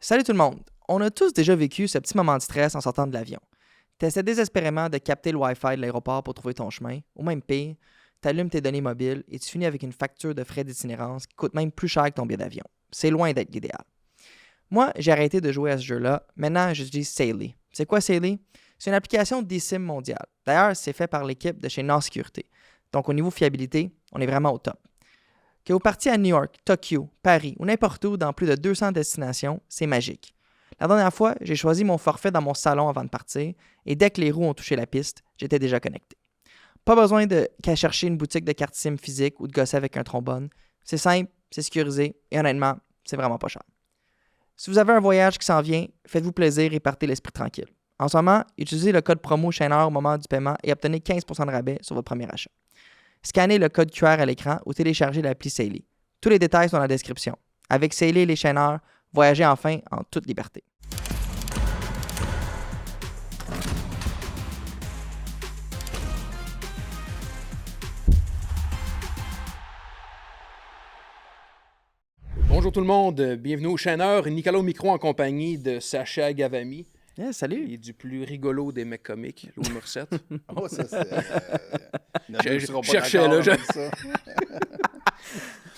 Salut tout le monde! On a tous déjà vécu ce petit moment de stress en sortant de l'avion. T'essaies désespérément de capter le Wi-Fi de l'aéroport pour trouver ton chemin, ou même pire, t'allumes tes données mobiles et tu finis avec une facture de frais d'itinérance qui coûte même plus cher que ton billet d'avion. C'est loin d'être l'idéal. Moi, j'ai arrêté de jouer à ce jeu-là. Maintenant, j'utilise Saily. C'est quoi Saily? C'est une application d'eSIM mondiale. D'ailleurs, c'est fait par l'équipe de chez NOR Sécurité. Donc, au niveau fiabilité, on est vraiment au top. Que vous partiez à New York, Tokyo, Paris ou n'importe où dans plus de 200 destinations, c'est magique. La dernière fois, j'ai choisi mon forfait dans mon salon avant de partir et dès que les roues ont touché la piste, j'étais déjà connecté. Pas besoin qu'à chercher une boutique de cartes SIM physique ou de gosser avec un trombone. C'est simple, c'est sécurisé et honnêtement, c'est vraiment pas cher. Si vous avez un voyage qui s'en vient, faites-vous plaisir et partez l'esprit tranquille. En ce moment, utilisez le code promo Chaîneur au moment du paiement et obtenez 15% de rabais sur votre premier achat. Scannez le code QR à l'écran ou téléchargez l'appli Saily. Tous les détails sont dans la description. Avec Saily et les chaîneurs, voyagez enfin en toute liberté. Bonjour tout le monde, bienvenue au Chaîneur, Nicolas au micro en compagnie de Sacha Gavami. Yeah, salut! Et du plus rigolo des mecs comiques, Louis Morissette. Oh, ça, c'est... Je cherchais, là.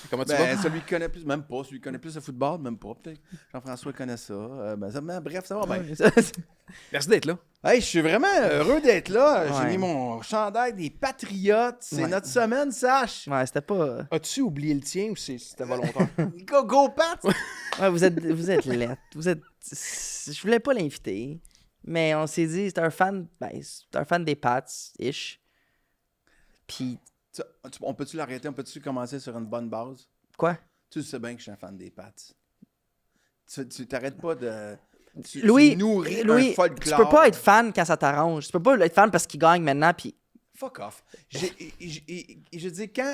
Comment tu vas? Celui qui connaît plus, même pas. Celui qui connaît plus le football, même pas. Peut-être Jean-François connaît ça. Bref, ça va bien. Merci d'être là. Hey, je suis vraiment heureux d'être là. Ouais. J'ai mis mon chandail des Patriotes. C'est Ouais. notre semaine, Sach. Ouais, c'était pas... As-tu oublié le tien ou c'était volontaire? Go, Pat! Ouais, vous êtes lettre. Je voulais pas l'inviter, mais on s'est dit, c'est un fan des Pats, ish. Puis, On peut-tu l'arrêter? On peut-tu commencer sur une bonne base? quoi? Tu sais bien que je suis un fan des Pats. Tu t'arrêtes pas de... Tu nourris un tu folklore. peux pas être fan quand ça t'arrange. Tu peux pas être fan parce qu'il gagne maintenant, puis... Fuck off. Je dis, quand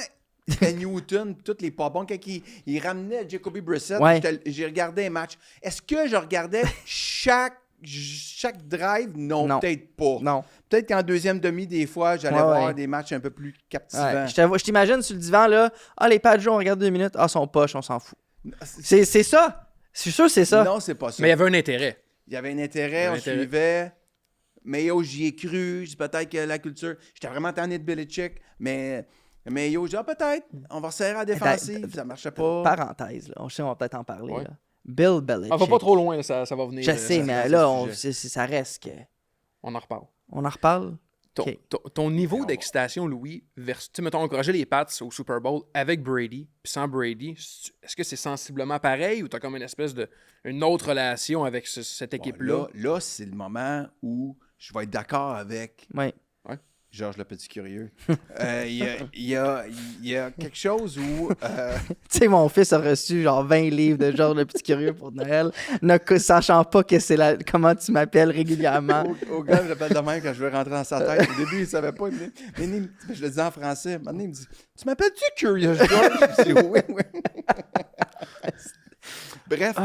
Ken Newton, tous les pas bons, quand il ramenait Jacoby Brissett, Ouais. j'ai regardé un match. Est-ce que je regardais chaque drive? Non, peut-être pas. Non. Peut-être qu'en deuxième demi, des fois, j'allais voir des matchs un peu plus captivants. Ouais. Je t'imagine sur le divan, là. Ah, les Pats jouent, on regarde 2 minutes. Ah, son poche, on s'en fout. C'est ça. Je suis sûr que c'est ça. Non, c'est pas ça. Mais il y avait un intérêt. Il y avait un intérêt, on suivait. Mais yo, j'y ai cru. Peut-être que la culture... J'étais vraiment tanné de Belichick, mais yo, j'ai dit, peut-être, on va serrer à la défensive. Ça marchait pas. Parenthèse, là. On va peut-être en parler, Ouais. là. Bill Belichick. On va pas trop loin, là, ça va venir. Je sais, mais là, ça reste que... On en reparle. On en reparle? Ok. Ton niveau d'excitation, Louis, versus, tu sais, mettons, encourager les Pats au Super Bowl avec Brady, puis sans Brady, est-ce que c'est sensiblement pareil ou t'as comme une espèce de une autre relation avec cette équipe-là? Là, c'est le moment où je vais être d'accord avec Ouais. Georges le Petit Curieux. Il y a quelque chose où... Tu sais, mon fils a reçu genre 20 livres de Georges le Petit Curieux pour Noël, sachant pas que c'est comment tu m'appelles régulièrement. Au gars, je l'appelle de même quand je veux rentrer dans sa tête. Au début, il savait pas. Je le disais en français. Maintenant, il me dit, « Tu m'appelles-tu Curieux, Georges? » Je dis, « Oui, oui. » Bref,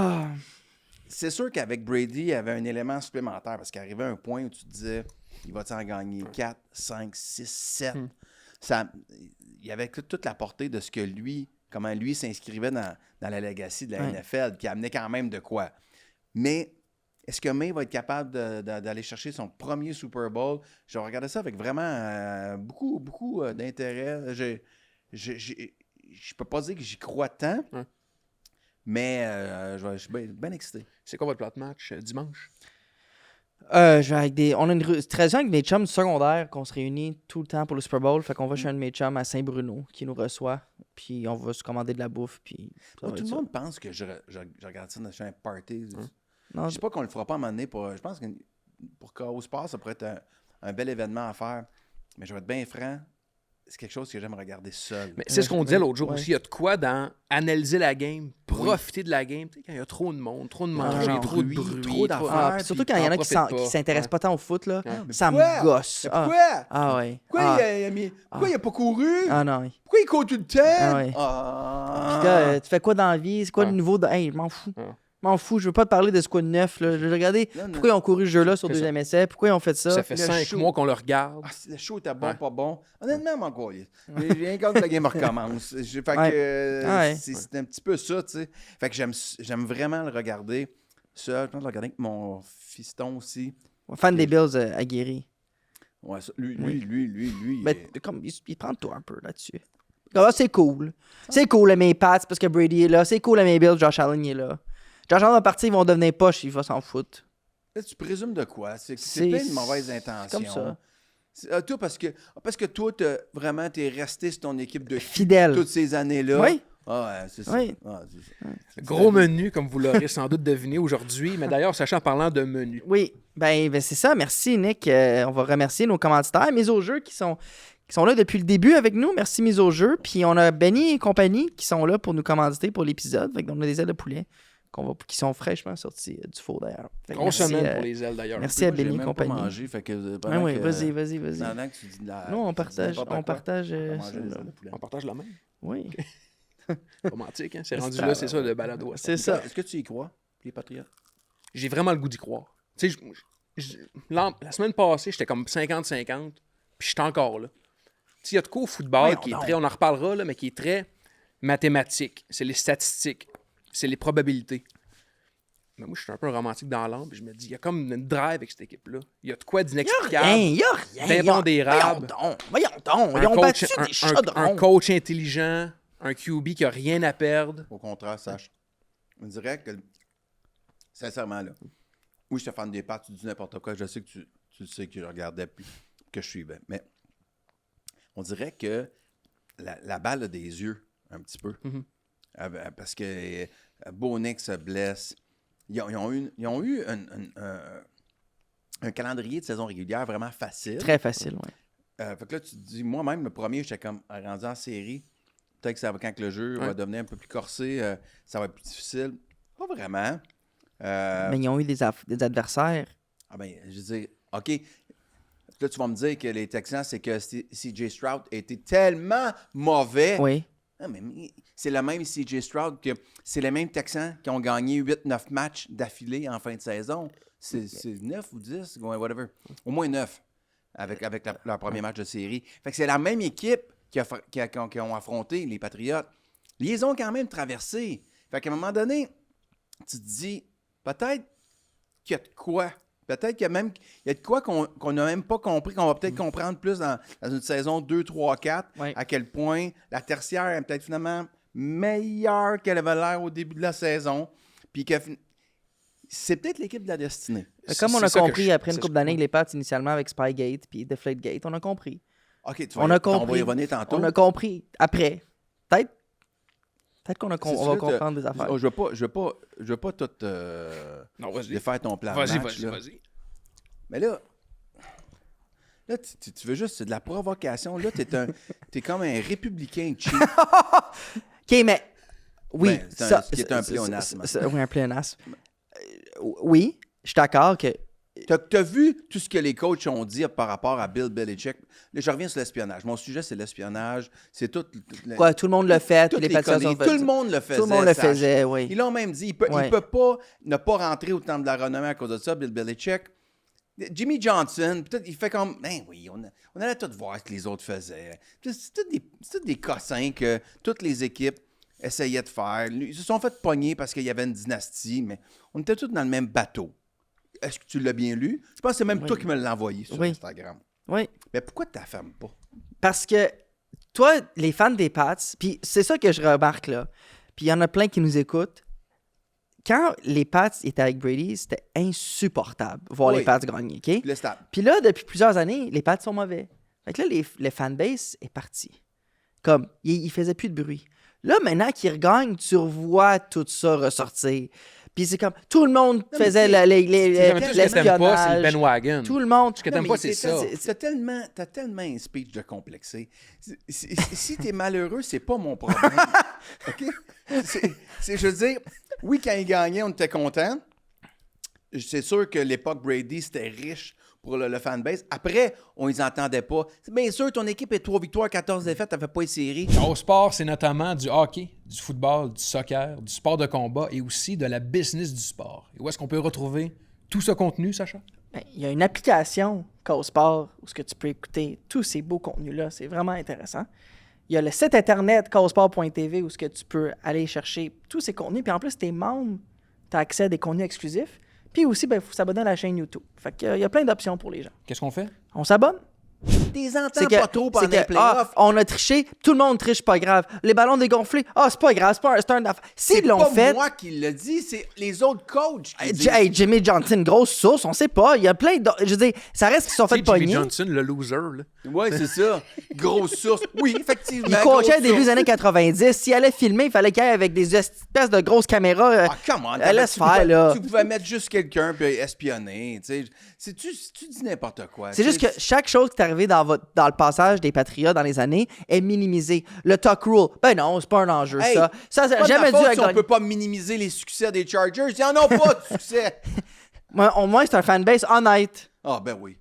c'est sûr qu'avec Brady, il y avait un élément supplémentaire parce qu'il arrivait à un point où tu te disais, il va en gagner 4, 5, 6, 7. Il y avait toute la portée de ce que comment lui s'inscrivait dans la legacy de la NFL, qui amenait quand même de quoi. Mais est-ce que May va être capable d'aller chercher son premier Super Bowl? Je regardais ça avec vraiment beaucoup d'intérêt. Je peux pas dire que j'y crois tant, mais je suis bien excité. C'est quoi votre plat de match dimanche? Je vais avec on a une tradition avec mes chums du secondaire qu'on se réunit tout le temps pour le Super Bowl. Fait qu'on va chez un de mes chums à Saint-Bruno qui nous reçoit. Puis on va se commander de la bouffe. Puis tout le monde pense que je regarde ça dans un party. Non, Je sais pas qu'on le fera pas à un moment donné. Je pense que pour Chaos Sport, ça pourrait être un bel événement à faire. Mais je vais être bien franc. C'est quelque chose que j'aime regarder seul. Mais c'est ce qu'on disait l'autre jour aussi. Il y a de quoi dans analyser la game, profiter de la game. Tu sais, quand il y a trop de monde, trop de manger, trop de bruit, trop d'affaires. puis surtout quand il y en a qui s'intéressent pas tant au foot, là, ça me gosse. Pourquoi? Ah ouais. Pourquoi il a pas couru? Ah non. Pourquoi il court tout le temps? Ah ouais. Puis là, tu fais quoi dans la vie? C'est quoi le nouveau de... Hey, je m'en fous. M'en fous, je veux pas te parler de ce quoi de neuf. Là. Je vais regarder pourquoi ils ont couru ce jeu-là sur deuxième essai, pourquoi ils ont fait ça. Ça fait 5 mois qu'on le regarde. Le show était bon, pas bon. Honnêtement, mon gars, j'ai rien contre que la game recommence. C'est un petit peu ça, tu sais. Fait que j'aime vraiment le regarder. seul. Je pense que je le regardais avec mon fiston aussi. Fan des Bills aguerri. Ouais, ça, lui. Mais comme, il prend toi un peu là-dessus. Ah, c'est cool. C'est cool, mes Pats, parce que Brady est là. C'est cool, mes Bills, Josh Allen est là. Josh Allen va partir, ils vont devenir poche, il va s'en foutre. Là, tu présumes de quoi? C'est plein de mauvaises intentions. Comme ça. Toi, parce que toi, vraiment, t'es resté sur ton équipe de Fidèle. toutes ces années-là. Oui. Ah ouais, c'est ça. Oui. Ah, c'est Gros menu, comme vous l'aurez sans doute deviné aujourd'hui. Mais d'ailleurs, sachant en parlant de menu. Oui, ben c'est ça. Merci, Nick. On va remercier nos commanditaires, Mise au jeu, qui sont là depuis le début avec nous. Merci, Mise au jeu. Puis on a Benny et compagnie qui sont là pour nous commanditer pour l'épisode. Fait qu'on a des ailes de poulet qui sont fraîchement sorties du four, d'ailleurs. Grosse semaine pour les ailes, d'ailleurs. Merci à Benny et même compagnie. pas mangé, fait que Oui, que, vas-y. pendant que tu dis de la... Nous, on tu dis partage. n'importe On quoi, partage on va ça, manger des là. ailes de poulet. On partage la même. Oui, Romantique, hein? C'est rendu C'est là, ça. c'est ça, le balado. c'est ça. Est-ce que tu y crois, les Patriotes? J'ai vraiment le goût d'y croire. Tu sais, la semaine passée, j'étais comme 50-50, puis j'étais encore là. Tu sais, il y a de quoi au football Voyons qui est donc. très, on en reparlera, là, mais qui est très mathématique. C'est les statistiques, c'est les probabilités. Mais moi, je suis un peu un romantique dans l'âme, puis je me dis, il y a comme une drive avec cette équipe-là. Il y a de quoi d'inexplicable. Il y a rien. D'impondérable. Voyons donc. Ils Un ont coach, battu des chaudrons. un coach intelligent, un QB qui a rien à perdre. Au contraire, Sache. On dirait que, sincèrement, là, oui, je suis fan des Pats, tu dis n'importe quoi. Je sais que tu sais que je regardais puis que je suivais. Mais on dirait que la balle a des yeux, un petit peu. Mm-hmm. Parce que Bonnick se blesse. Ils ont eu un calendrier de saison régulière vraiment facile. Très facile, oui. Fait que là, tu te dis, moi-même, le premier, j'étais comme rendu en série. Peut-être que ça va, quand le jeu va devenir un peu plus corsé, ça va être plus difficile. Pas vraiment. Mais ils ont eu des adversaires. Ah ben, je veux dire, OK. Là, tu vas me dire que les Texans, c'est que CJ Stroud a été tellement mauvais. Oui. Ah, mais c'est le même CJ Stroud que c'est les mêmes Texans qui ont gagné 8-9 matchs d'affilée en fin de saison. C'est 9 ou 10, whatever. Au moins 9 avec leur premier match de série. Fait que c'est la même équipe qui ont affronté les Patriotes. Ils les ont quand même traversés. Fait qu'à un moment donné, tu te dis, peut-être qu'il y a de quoi. Peut-être qu'il y a de quoi qu'on n'a même pas compris, qu'on va peut-être comprendre plus dans une saison 2, 3, 4, Oui. à quel point la tertiaire est peut-être finalement meilleure qu'elle avait l'air au début de la saison. Puis que c'est peut-être l'équipe de la destinée. Comme on a compris après une c'est couple d'années que les Pats initialement avec Spygate puis Deflategate, on a compris. OK, On a on va compris. y revenir tantôt. On a compris. Après. Peut-être qu'on C'est va sûr, comprendre des affaires. Je veux pas tout Non, vas-y. défaire ton plan de match. là. Vas-y. Mais là tu veux juste, c'est de la provocation. Là, t'es comme un républicain cheap. OK, mais... Oui. Ben, ce qui est un pléonasme. Oui, un pléonasme. Oui, je suis d'accord que... T'as vu tout ce que les coachs ont dit par rapport à Bill Belichick? Là, je reviens sur l'espionnage. Mon sujet, c'est l'espionnage. C'est tout... Quoi, tout le monde le fait, toutes puis les Patriots sont tout le monde le faisait. Tout le monde le Sache. faisait, oui. Ils l'ont même dit. Il peut pas ne pas rentrer au temple de la renommée à cause de ça, Bill Belichick. Jimmy Johnson, peut-être, il fait comme, ben oui, on allait tout voir ce que les autres faisaient. C'est tous des cossins que toutes les équipes essayaient de faire. Ils se sont fait pogner parce qu'il y avait une dynastie, mais on était tous dans le même bateau. Est-ce que tu l'as bien lu? Je pense que c'est même toi qui me l'as envoyé sur Instagram. Oui. Mais pourquoi tu t'affirmes pas? Parce que toi, les fans des Pats, puis c'est ça que je remarque là, puis il y en a plein qui nous écoutent. Quand les Pats étaient avec Brady, c'était insupportable voir les Pats gagner, OK? Puis là, depuis plusieurs années, les Pats sont mauvais. Fait que là, le fanbase est parti. Comme, il faisait plus de bruit. Là, maintenant qu'ils regagnent, tu revois tout ça ressortir. Puis c'est comme, tout le monde faisait l'espionnage. C'est le bandwagon. Tout le monde. Ce que t'aimes pas, c'est ça. T'as tellement un speech de complexé. Si t'es malheureux, c'est pas mon problème. OK? Je veux dire, oui, quand il gagnait, on était content. C'est sûr que l'époque Brady, c'était riche pour le fanbase. Après, on les entendait pas. C'est bien sûr, ton équipe est 3 victoires, 14 défaites, t'as fait pas les séries. Au sport, c'est notamment du hockey, du football, du soccer, du sport de combat et aussi de la business du sport. Et où est-ce qu'on peut retrouver tout ce contenu, Sacha? Il y a une application Causport où tu peux écouter tous ces beaux contenus-là. C'est vraiment intéressant. Il y a le site internet causport.tv où tu peux aller chercher tous ces contenus. Puis en plus, t'es membre tu as accès à des contenus exclusifs. Puis aussi, il faut s'abonner à la chaîne YouTube. Fait qu'il y a plein d'options pour les gens. Qu'est-ce qu'on fait? On s'abonne. T'es entends pas trop pendant les playoffs. On a triché, tout le monde triche, pas grave. Les ballons dégonflés, c'est pas grave, c'est un affaire. C'est l'ont pas fait. moi qui le dis, c'est les autres coachs qui disent. Hey, Jimmy Johnson, grosse source, on sait pas. Il y a plein de. Je veux dire, ça reste qu'ils se sont fait Jimmy pogner. Johnson, le loser, là. Ouais, c'est ça. Grosse source. Oui, effectivement. Il coachait au début des années 90. S'il allait filmer, il fallait qu'il aille avec des espèces de grosses caméras. Ah, come on. Laisse faire, là. Tu pouvais mettre juste quelqu'un puis espionner. Tu sais. Tu dis n'importe quoi. C'est juste que chaque chose qui est arrivée dans le passage des Patriots dans les années est minimisée. Le tuck rule, ben non, c'est pas un enjeu, Hey, ça. Ça pas n'a jamais de dû ma faute si on gagner. peut pas minimiser les succès des Chargers. Ils en ont pas de succès. Au moins, c'est un fanbase honnête. Ah, ben oui.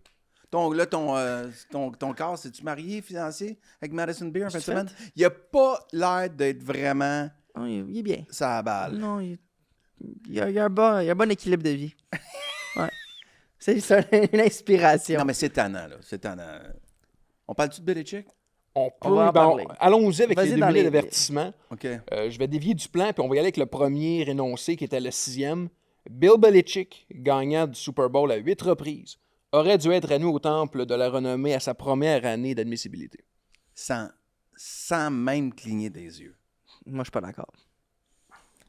Ton corps, c'est-tu marié financier avec Madison Beer en fin de C'est semaine? Il a pas l'air d'être vraiment Oh, il est bien. ça à balle. Non, il y a un bon équilibre de vie. Ouais. C'est ça, une inspiration. Non, mais c'est tannant, là. C'est tannant. On parle-tu de Belichick? On peut. va en parler. Allons-y avec Vas-y les 2 dans minutes les- d'avertissement. OK. Je vais dévier du plan, puis on va y aller avec le premier énoncé, qui était le 6e. Bill Belichick, gagnant du Super Bowl à 8 reprises, aurait dû être admis au temple de la renommée à sa première année d'admissibilité. Sans même cligner des yeux. Moi, je suis pas d'accord.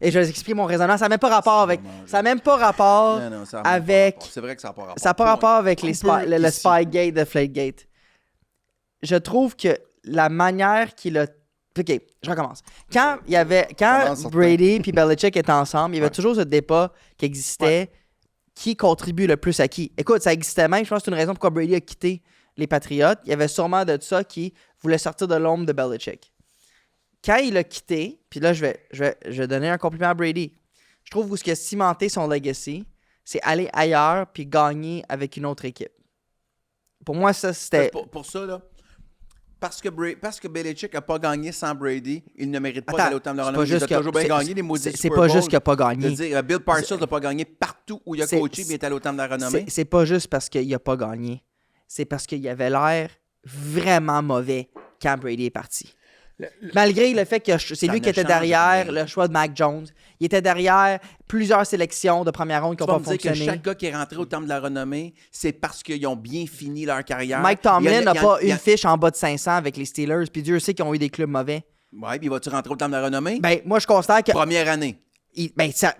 Et je vais vous expliquer mon raisonnement. Ça n'a même pas rapport avec. Ça n'a même pas rapport Non, ça a même pas avec. rapport. C'est vrai que ça n'a pas rapport. Ça n'a pas rapport avec les On peut le ici. Spygate, le Flakegate. Je trouve que la manière qu'il a. OK, je recommence. Quand Commence sur Brady et Belichick étaient ensemble, il y avait Ouais. toujours ce débat qui existait qui contribue le plus à qui. Écoute, ça existait même. Je pense que c'est une raison pourquoi Brady a quitté les Patriots. Il y avait sûrement de ça qui voulait sortir de l'ombre de Belichick. Quand il a quitté, puis là, je vais donner un compliment à Brady. Je trouve que ce qui a cimenté son legacy, c'est aller ailleurs puis gagner avec une autre équipe. Pour moi, ça, c'était... Pour ça, là, parce que Belichick n'a pas gagné sans Brady, il ne mérite pas Attends, d'aller au temps de la c'est pas renommée. Il a juste que- toujours bien c'est- gagné les maudits C'est Super pas Bowl. juste qu'il n'a pas Je veux gagné. dire, Bill Parcells n'a pas gagné partout où il a C'est- coaché, mais il est allé au temps de la renommée. C'est pas juste parce qu'il n'a pas gagné. C'est parce qu'il avait l'air vraiment mauvais quand Brady est parti. Malgré le fait que c'est Ça lui qui ne était change derrière rien. le choix de Mac Jones. Il était derrière plusieurs sélections de première ronde qui Tu n'ont vas pas me dire que fonctionné. chaque gars qui est rentré au temps de la renommée, c'est parce qu'ils ont bien fini leur carrière. Mike Tomlin n'a pas une une fiche en bas de 500 avec les Steelers, puis Dieu sait qu'ils ont eu des clubs mauvais. Ouais, puis vas-tu rentrer au temps de la renommée? Ben, moi, je constate que Première année.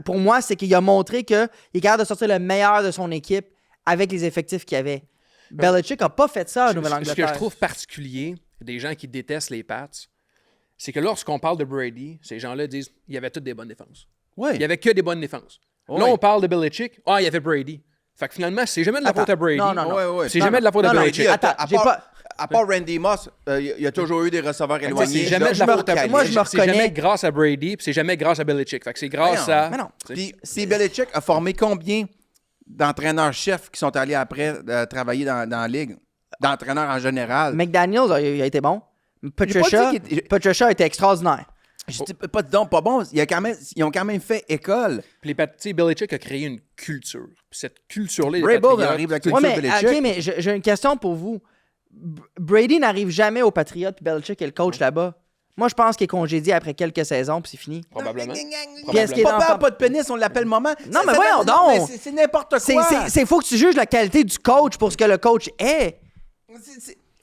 pour moi, c'est qu'il a montré qu'il est capable de sortir le meilleur de son équipe avec les effectifs qu'il avait. Belichick n'a pas fait ça à Ce que Nouvelle-Angleterre. je trouve particulier des gens qui détestent les Pats, c'est que lorsqu'on parle de Brady, ces gens-là disent il y avait toutes des bonnes défenses. Oui. Il y avait que des bonnes défenses. Oui. Là, on parle de Belichick. Il y avait Brady. Fait que finalement, c'est jamais de la Attends. faute à Brady. Non, non, non. Ouais, ouais. C'est Non, jamais non. de la faute Non, à non, Belichick. Attends, à j'ai part- pas- À part Randy Moss, il y a toujours eu des receveurs éloignés. C'est jamais de la me faute à reconnais. Moi, je me C'est jamais reconnais. grâce à Brady, puis c'est jamais grâce à Belichick. Fait que c'est grâce Voyons. à. Mais non. Puis Belichick a formé combien d'entraîneurs-chefs qui sont allés après travailler dans la ligue? D'entraîneurs en général. McDaniels il a été bon. Patricia J'ai pas dit qu'il a été extraordinaire. Je dis pas de donc pas bon. Ils ont quand même fait école. Puis tu sais, Belichick a créé une culture. Puis cette culture-là, les Ray Bull Patriots, arrive avec Ouais, culture mais, Belichick. ok, mais j'ai une question pour vous. Brady n'arrive jamais aux Patriots, puis Belichick est le coach là-bas. Moi, je pense qu'il est congédié après quelques saisons, puis c'est fini. probablement. Puis est-ce qu'il est Pas dans- peur, pas de pénis, on l'appelle moment. Non, mais voyons donc. C'est n'importe quoi. C'est faut que tu juges la qualité du coach pour ce que le coach est.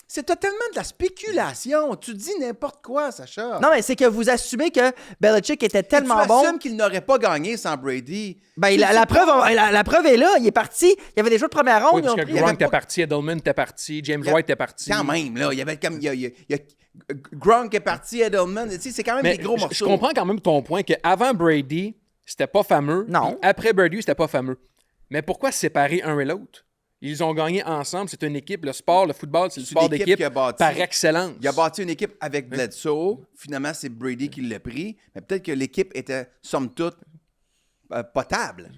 C'est totalement de la spéculation. Tu dis n'importe quoi, Sacha. Non, mais c'est que vous assumez que Belichick était tellement tu bon. assumes qu'il n'aurait pas gagné sans Brady. Ben, la preuve est là. Il est parti. Il y avait des joueurs de première ronde. Oui, ils ont parce que pris- Gronk avait était pas- parti, Edelman était parti, James White était parti. Quand même, là. Il y avait comme. Il y a Gronk est parti, Edelman. Tu sais, c'est quand même Mais des gros je morceaux. comprends quand même ton point qu'avant Brady, c'était pas fameux. Non. Puis après Brady, c'était pas fameux. Mais pourquoi séparer un et l'autre? Ils ont gagné ensemble. C'est une équipe. Le sport, le football, c'est le C'est sport une équipe d'équipe qui a bâti. par excellence. Il a bâti une équipe avec Bledsoe. Finalement, c'est Brady qui l'a pris. Mais peut-être que l'équipe était, somme toute, potable.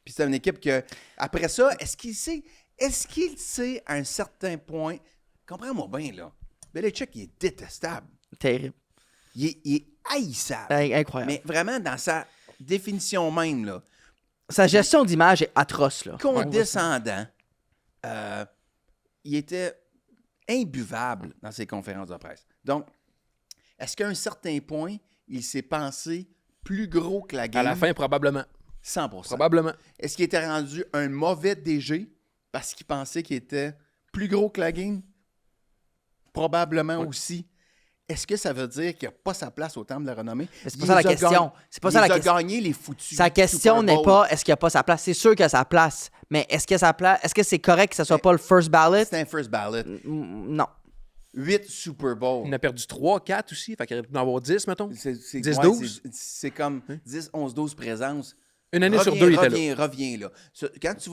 Puis c'est une équipe que. Après ça, est-ce qu'il sait à un certain point. Comprends-moi bien, là. Belichick, il est détestable. Terrible. Il est haïssable. Incroyable. Mais vraiment, dans sa définition même, là, Sa gestion d'image est atroce, là. condescendant, il était imbuvable dans ses conférences de presse. Donc, est-ce qu'à un certain point, il s'est pensé plus gros que la game? À la fin, probablement. 100%. Probablement. Est-ce qu'il était rendu un mauvais DG parce qu'il pensait qu'il était plus gros que la game? Probablement aussi. Est-ce que ça veut dire qu'il n'a pas sa place au temple de la renommée? Mais c'est pas ça la question. C'est pas ça la question. Il a gagné les foutus. Sa question Super n'est Bowl. pas est-ce qu'il n'y a pas sa place. C'est sûr qu'il a sa place. Mais est-ce que est-ce que c'est correct que ce soit pas le first ballot? C'est un first ballot. Non. 8 Super Bowls. Il en a perdu 3, 4 aussi. Fait qu'il aurait pu en avoir 10, mettons. 10, 12? C'est comme 10, 11, 12 présences. Une année sur deux, il était là. Reviens là. Quand tu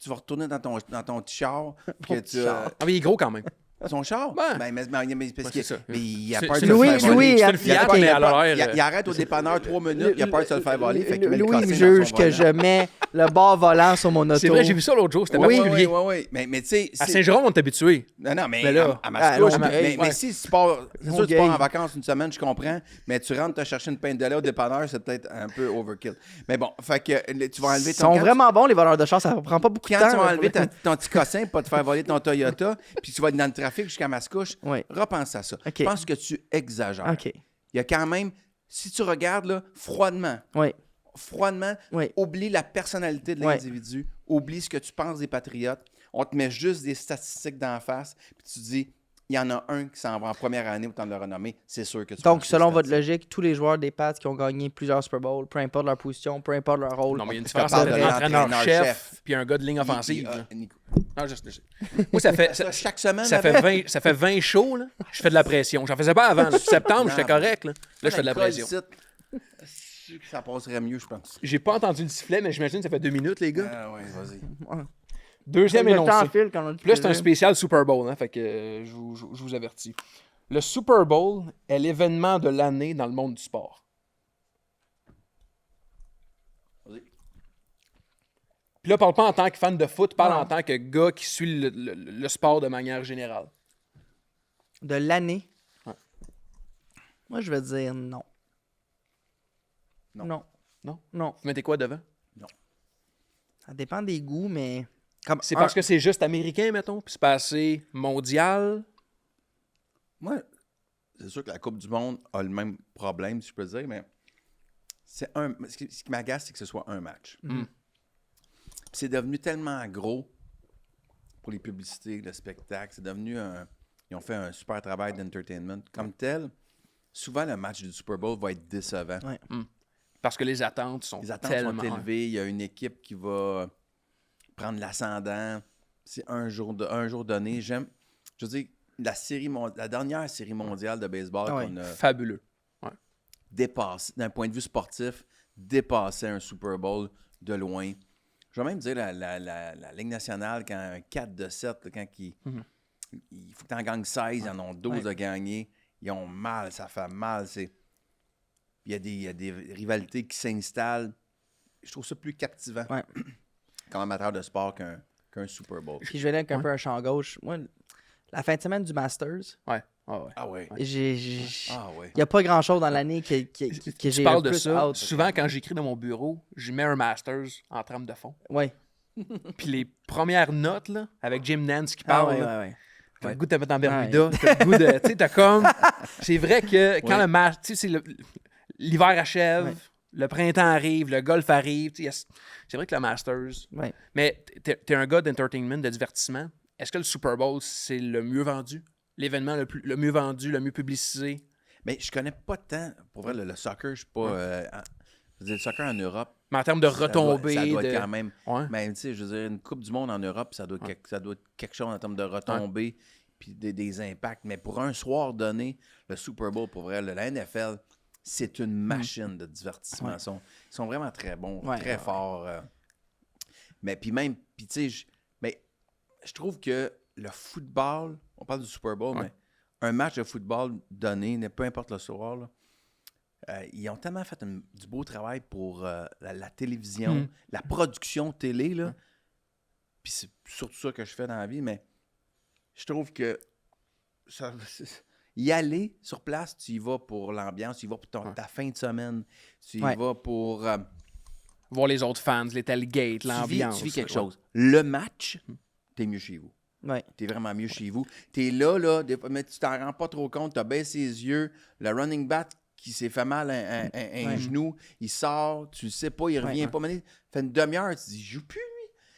vas retourner dans ton petit char, que tu Ah, mais il est gros quand même. son char? Ouais. Mais parce Ouais, c'est ça. mais il a C'est- peur de c'est se Louis, faire voler. Louis, C'est il une Fiat, mais elle a l'air... Il arrête au dépanneur 3 minutes, il a peur de se le faire voler. Fait qu'il met le Louis me cossin dans son juge que volant. je mets le bas volant sur mon auto. C'est vrai, j'ai vu ça l'autre jour. C'était Oui, particulier. oui. Mais tu sais... À c'est- Saint-Jérôme, on est habitué. Non, mais Mais là, à Mascouche, non, mais ouais. si tu pars... C'est sûr que tu gay. pars en vacances une semaine, je comprends, mais tu rentres te chercher une pinte de lait au dépanneur, c'est peut-être un peu overkill. Mais bon, fait que tu vas enlever Ils ton... sont quand vraiment bons, les voleurs de char. Ça prend pas beaucoup de Quand temps. tu vas là, enlever pour- ton petit cossin pour pas te faire voler ton Toyota, puis tu vas être dans le trafic jusqu'à Mascouche, Oui. repense à ça. OK. Je pense que tu exagères. OK. Il y a quand même, si tu regardes là, froidement, Oui. Oui. oublie la personnalité de Ouais. l'individu, oublie ce que tu penses des Patriotes, on te met juste des statistiques d'en face, puis tu dis, il y en a un qui s'en va en première année au temps de le renommer, c'est sûr que tu Donc, penses selon les votre statistiques. logique, tous les joueurs des Pats qui ont gagné plusieurs Super Bowls, peu importe leur position, peu importe leur rôle. Non, mais il y a une Je te différence parle entre de l'entraîneur-chef l'entraîneur-chef. puis un gars de ligne offensive. là. Nico, Non, je- Moi, ça fait... Ça, chaque semaine, ça avec- fait 20 shows, là. Je fais de la pression. J'en faisais pas avant. Là. Septembre, Non, j'étais correct. Là, je fais de la Colle pression. ici, ça passerait mieux, je pense. J'ai pas entendu le sifflet, mais j'imagine que ça fait 2 minutes, les gars. Ah ouais, vas-y. Deuxième Le temps énoncé. file quand on Puis là, c'est un spécial Super Bowl, hein, fait que je vous avertis. Le Super Bowl est l'événement de l'année dans le monde du sport. Vas-y. Puis là, parle pas en tant que fan de foot, parle Non. en tant que gars qui suit le sport de manière générale. De l'année. Ouais. Moi, je vais dire non. Non. Non. Non? Non. Vous mettez quoi devant? Ça dépend des goûts, mais. Comme C'est parce que c'est juste américain, mettons, puis c'est pas assez mondial. Moi, c'est sûr que la Coupe du Monde a le même problème, si je peux dire, mais ce qui m'agace, c'est que ce soit un match. Mm. Puis c'est devenu tellement gros pour les publicités, le spectacle. C'est devenu Ils ont fait un super travail d'entertainment. Comme tel, souvent le match du Super Bowl va être décevant. Ouais. Parce que les attentes sont Les attentes tellement... sont élevées. Il y a une équipe qui va prendre l'ascendant. C'est un jour donné. Je veux dire, la dernière série mondiale de baseball Ah ouais. qu'on a Fabuleux. dépassé, d'un point de vue sportif, dépassait un Super Bowl de loin. Je vais même dire la Ligue nationale, quand un 4 de 7, là, quand il faut que tu en gagnes 16, ils en ont 12 à gagner. Ils ont mal, ça fait mal. Il y a des rivalités qui s'installent. Je trouve ça plus captivant Ouais. comme amateur de sport qu'un Super Bowl. Puis je vais aller avec un peu un champ gauche. Moi, la fin de semaine du Masters, Ouais. Ah ouais. Ah ouais. il Ah ouais. n'y a pas grand-chose dans l'année que j'ai Tu parles le de plus ça. hâte. Souvent, quand j'écris dans mon bureau, j'y mets un Masters en trame de fond. Ouais. Puis les premières notes, là, avec Jim Nance qui Ah parle, ouais, là, ouais, ouais. t'as le goût de te mettre en Bermuda, t'as le goût de... Tu sais, t'as comme... C'est vrai que quand Ouais. le match... Tu sais, l'hiver achève, Ouais. le printemps arrive, le golf arrive, tu sais, c'est vrai que le Masters... Ouais. Mais t'es un gars d'entertainment, de divertissement. Est-ce que le Super Bowl, c'est le mieux vendu? L'événement le mieux vendu, le mieux publicisé? Mais je connais pas tant. Pour vrai, le soccer, je suis pas. Je veux dire, le soccer en Europe. Mais en termes de retombées... Ça doit de... être quand même. Ouais. Mais tu sais, je veux dire, une Coupe du Monde en Europe, ça doit être quelque chose en termes de retombées puis des impacts. Mais pour un soir donné, le Super Bowl, pour vrai, la NFL, c'est une machine de divertissement. Ouais. Ils sont vraiment très bons, Ouais, très ouais, forts. Mais puis même, puis tu sais, mais je trouve que le football, on parle du Super Bowl, Ouais. mais un match de football donné, peu importe le soir, là, ils ont tellement fait du beau travail pour la télévision, la production télé, là. Puis c'est surtout ça que je fais dans la vie, mais je trouve que y aller sur place, tu y vas pour l'ambiance, tu y vas pour ta fin de semaine, tu y Ouais. vas pour... Voir les autres fans, les tailgates, l'ambiance. tu vis quelque ouais. chose. Le match, t'es mieux chez vous. Ouais. T'es vraiment mieux chez vous. T'es là, des fois, mais tu t'en rends pas trop compte. T'as baissé les yeux. Le running back qui s'est fait mal un Ouais. genou, il sort, tu le sais pas, il revient Ouais. pas. Mais fait une demi-heure, tu dis, je joue plus,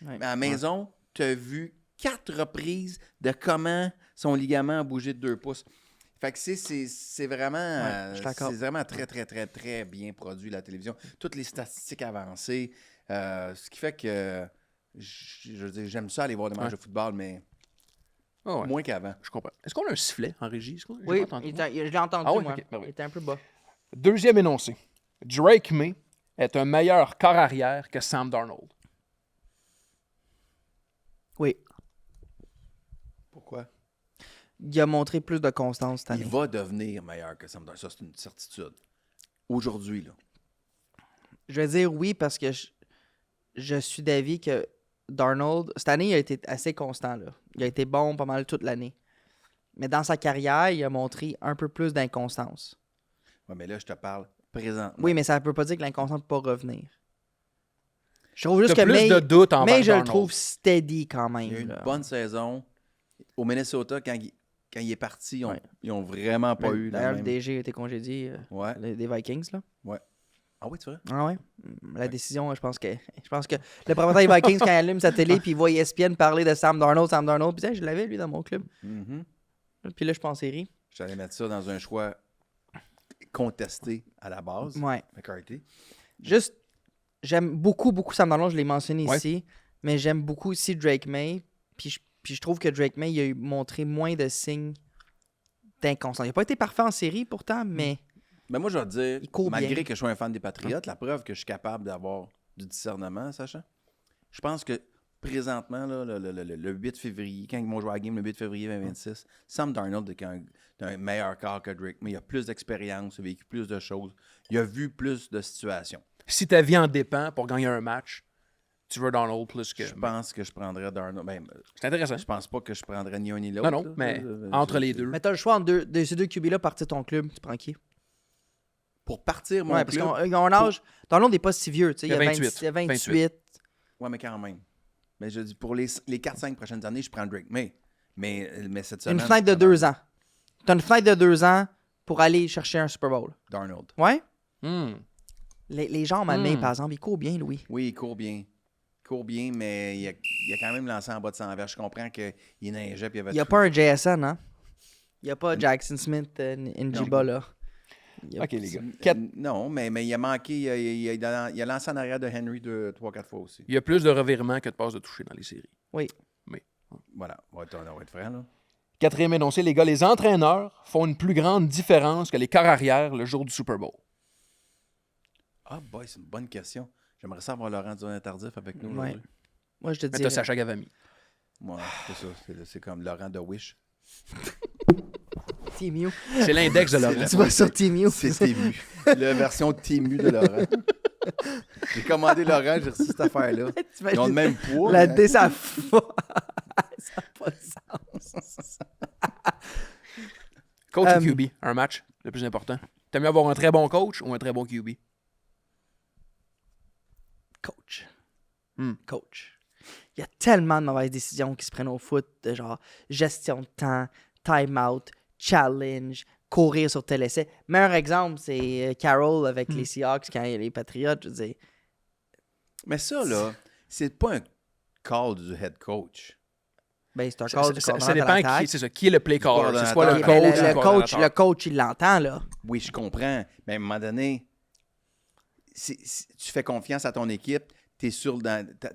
lui. Ouais. Mais à la maison, tu as vu 4 reprises de comment son ligament a bougé de 2 pouces. Fait que c'est vraiment, je suis d'accord. c'est vraiment très, très, très, très bien produit, la télévision. Toutes les statistiques avancées, ce qui fait que je veux dire, j'aime ça aller voir des matchs de football, mais Ah ouais, moins qu'avant. je comprends. Est-ce qu'on a un sifflet en régie? J'ai Oui, pas entendu. je l'ai entendu, Ah oui, moi. ok, ben oui. Il était un peu bas. Deuxième énoncé. Drake May est un meilleur corps arrière que Sam Darnold. Oui. Pourquoi? Il a montré plus de constance cette année. Il va devenir meilleur que Sam Darnold. Ça, c'est une certitude. Aujourd'hui, là. Je vais dire oui parce que je suis d'avis que Darnold, cette année, il a été assez constant. Là. Il a été bon pas mal toute l'année. Mais dans sa carrière, il a montré un peu plus d'inconstance. Ouais, mais là, je te parle présentement. Oui, mais ça ne peut pas dire que l'inconstance ne peut pas revenir. Je trouve juste T'as que plus de doutes envers mais je le Darnold. trouve steady quand même. Il y a eu une là. bonne saison. Au Minnesota, quand il est parti, ils ont Ouais. vraiment pas eu la D'ailleurs, le même... DG a été congédié Ouais. des Vikings. Là. Ah oui, tu vois? Ah ouais? La décision, je pense que le propriétaire des Vikings, quand il allume sa télé puis il voit ESPN parler de Sam Darnold, puis je l'avais, lui, dans mon club. Mhm. Puis là, je pense en série. J'allais mettre ça dans un choix contesté à la base. Ouais. McCarthy. Juste, j'aime beaucoup Sam Darnold, je l'ai mentionné Ouais. ici, mais j'aime beaucoup aussi Drake May. Puis je trouve que Drake May, il a montré moins de signes d'inconstance. Il n'a pas été parfait en série pourtant, mais Mais moi, je vais te dire, Il court malgré bien. que je sois un fan des Patriotes, la preuve que je suis capable d'avoir du discernement, Sacha, je pense que présentement, là, le 8 février, quand ils vont jouer à la game le 8 février 2026, Sam Darnold est un meilleur corps que Drake, mais il a plus d'expérience, il a vécu plus de choses, il a vu plus de situations. Si ta vie en dépend pour gagner un match, tu veux Darnold plus que... Je pense que je prendrais Darnold. Ben, C'est intéressant. je pense pas que je prendrais ni un ni l'autre. Non, là. mais entre les deux. mais t'as le choix entre ces deux QB-là, partir ton club, tu prends qui? Pour partir mon Ouais, parce club, qu'ils ont un âge. Darnold n'est pas si vieux, tu sais. Il a 28. Il a 28. ouais, mais quand même. Mais je dis, pour les 4-5 prochaines années, je prends Drake. Mais cette semaine... Une fenêtre de 2 ans. T'as une fenêtre de 2 ans pour aller chercher un Super Bowl. Darnold. Ouais? Hmm. Les jambes à main, par exemple, ils courent bien, Louis. Oui, il court bien. Il court bien, mais il a quand même lancé en bas de 100 verges. Je comprends qu'il neigeait puis il y avait Il n'y a tout. pas un JSN, hein? Il n'y a pas Jackson Smith, Njiba, là. Il y a- OK, les gars. Non, mais il a manqué. Il a lancé en arrière de Henry 3-4 fois aussi. Il y a plus de revirements que de passes de toucher dans les séries. Oui. Voilà. On va être franc, là. Quatrième énoncé, les gars, les entraîneurs font une plus grande différence que les corps arrière le jour du Super Bowl. Ah, boy, c'est une bonne question. J'aimerais ça avoir Laurent Duvernay-Tardif avec nous Ouais. aujourd'hui. Moi, je te Mais dis. t'as Sacha Gavami. Moi, c'est ça. C'est comme Laurent de Wish. Team U. C'est l'index de Laurent. Tu vas sur Team U. C'est Tému. La version Tému de Laurent. J'ai commandé Laurent, j'ai reçu cette affaire-là. Ils ont le même poids. La mais- D, ça n'a pas de sens. Coach ou QB, un match, le plus important. T'aimes mieux avoir un très bon coach ou un très bon QB? Coach. Hmm. Coach. Il y a tellement de mauvaises décisions qui se prennent au foot, de genre gestion de temps, time-out, challenge, courir sur tel essai. Meilleur exemple, c'est Carroll avec les Seahawks quand il y a les Patriots. Je veux dire, Mais ça, là, c'est pas un call du head coach. ben, c'est un call du Ça coordonnateur dépend à l'attaque. qui, c'est ça, qui est le play caller. C'est soit le coordonnateur. coach ou Ben, le le coordonnateur. coach, il l'entend, là. Oui, je comprends. Mais à un moment donné, si tu fais confiance à ton équipe, tu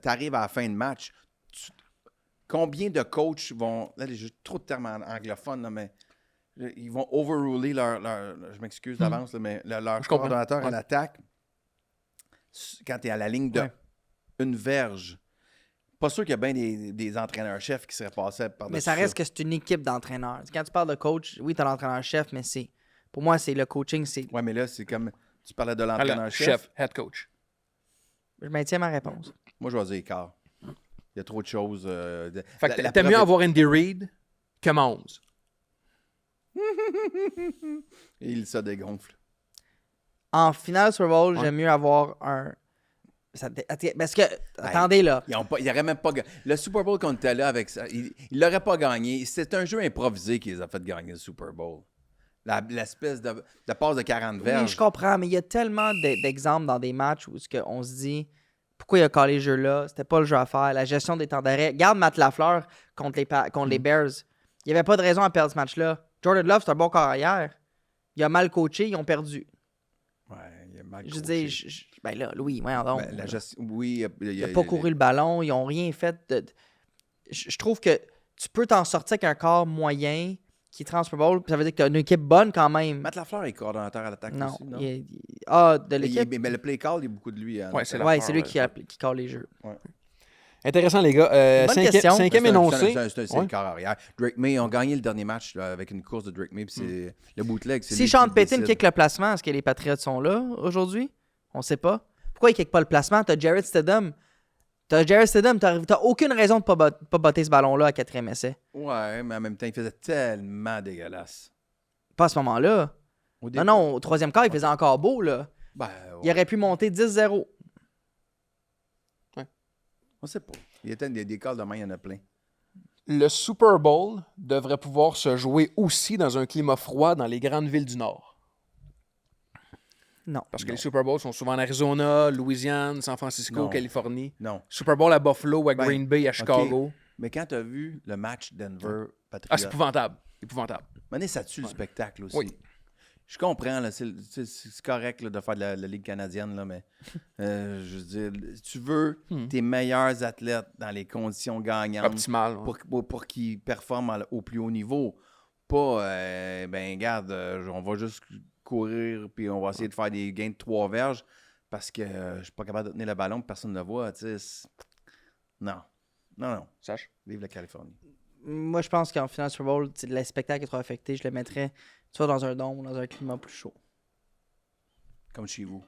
arrives à la fin de match. Combien de coachs vont. Là, j'ai trop de termes anglophones, là, mais ils vont overruler je m'excuse d'avance, là, mais leur Je comprends. coordonnateur à Ouais. l'attaque quand tu es à la ligne de Ouais. une verge. Pas sûr qu'il y a bien des entraîneurs-chefs qui seraient passés par-dessus Mais ça reste que c'est une équipe d'entraîneurs. Quand tu parles de coach, oui, tu as l'entraîneur-chef, mais c'est. Pour moi, c'est le coaching, c'est. Oui, mais là, c'est comme. Tu parlais de Alors, l'entraîneur-chef. chef, head coach. Je maintiens ma réponse. Moi, je vais dire écart. Il y a trop de choses. Fait que t'aimes mieux avoir Andy Reid que Mahomes. Il se dégonfle. En finale Super Bowl, Ouais. j'aime mieux avoir un. Parce que, attendez là. Il n'aurait même pas gagné. Le Super Bowl qu'on était là avec ça, il l'aurait pas gagné. C'est un jeu improvisé qui les a fait gagner le Super Bowl. L'espèce de passe de 40 Oui, verges. je comprends, mais il y a tellement d'exemples dans des matchs où on se dit pourquoi il a collé le jeu là, c'était pas le jeu à faire, la gestion des temps d'arrêt. Garde Matt Lafleur contre les Bears. Il n'y avait pas de raison à perdre ce match-là. Jordan Love, c'est un bon carrière. Il a mal coaché, ils ont perdu. Ouais, il a mal Je veux coaché. dire, ben là, Louis, voyons donc. Ben, oui, Il n'a pas couru le ballon, ils n'ont rien fait. Je trouve que tu peux t'en sortir avec un corps moyen qui est Super Bowl, ça veut dire que tu as une équipe bonne quand même. Matt Lafleur est coordonnateur à l'attaque Non. aussi, non? De l'équipe? Mais le play call, il y a beaucoup de lui. Hein, Ouais, c'est Ouais, c'est lui qui colle les jeux. Intéressant, les gars. Bonne question. Cinquième énoncé. C'est le corps arrière. Drake May, ont gagné le dernier match là, avec une course de Drake May, puis c'est le bootleg. C'est Si lui Sean qui Payton décide. kick le placement, est-ce que les Patriots sont là aujourd'hui? On sait pas. Pourquoi il kick pas le placement? T'as Jarrett Stidham. T'as aucune raison de pas botter ce ballon-là à 4e essai. Ouais, mais en même temps, il faisait tellement dégueulasse. Pas à ce moment-là. Au Non, début. non, au 3e quart, il faisait encore beau, là. Ben, Il aurait pu monter 10-0. on sait pas. Il y a des calls de main, il y en a plein. Le Super Bowl devrait pouvoir se jouer aussi dans un climat froid dans les grandes villes du Nord. Non. Parce que les Super Bowls sont souvent en Arizona, Louisiane, San Francisco, Non. Californie. Non. Super Bowl à Buffalo, à Ben, Green Bay, à Chicago. Mais quand tu as vu le match Denver-Patriots, Ah, c'est épouvantable. Épouvantable. Mané, ça tue le spectacle aussi. Oui. Je comprends, là, c'est correct là, de faire de la Ligue canadienne, là, mais je veux dire, tu veux tes meilleurs athlètes dans les conditions gagnantes Optimal. Ouais. pour qu'ils performent au plus haut niveau. Pas, ben, regarde, on va juste courir puis on va essayer de faire des gains de 3 verges parce que je suis pas capable de tenir le ballon et personne ne le voit. Tu sais, non. Non. Sache. Vive la Californie. Moi, je pense qu'en finale Super Bowl, le spectacle est trop affecté. Je le mettrais soit dans un dôme ou dans un climat plus chaud. Comme chez vous,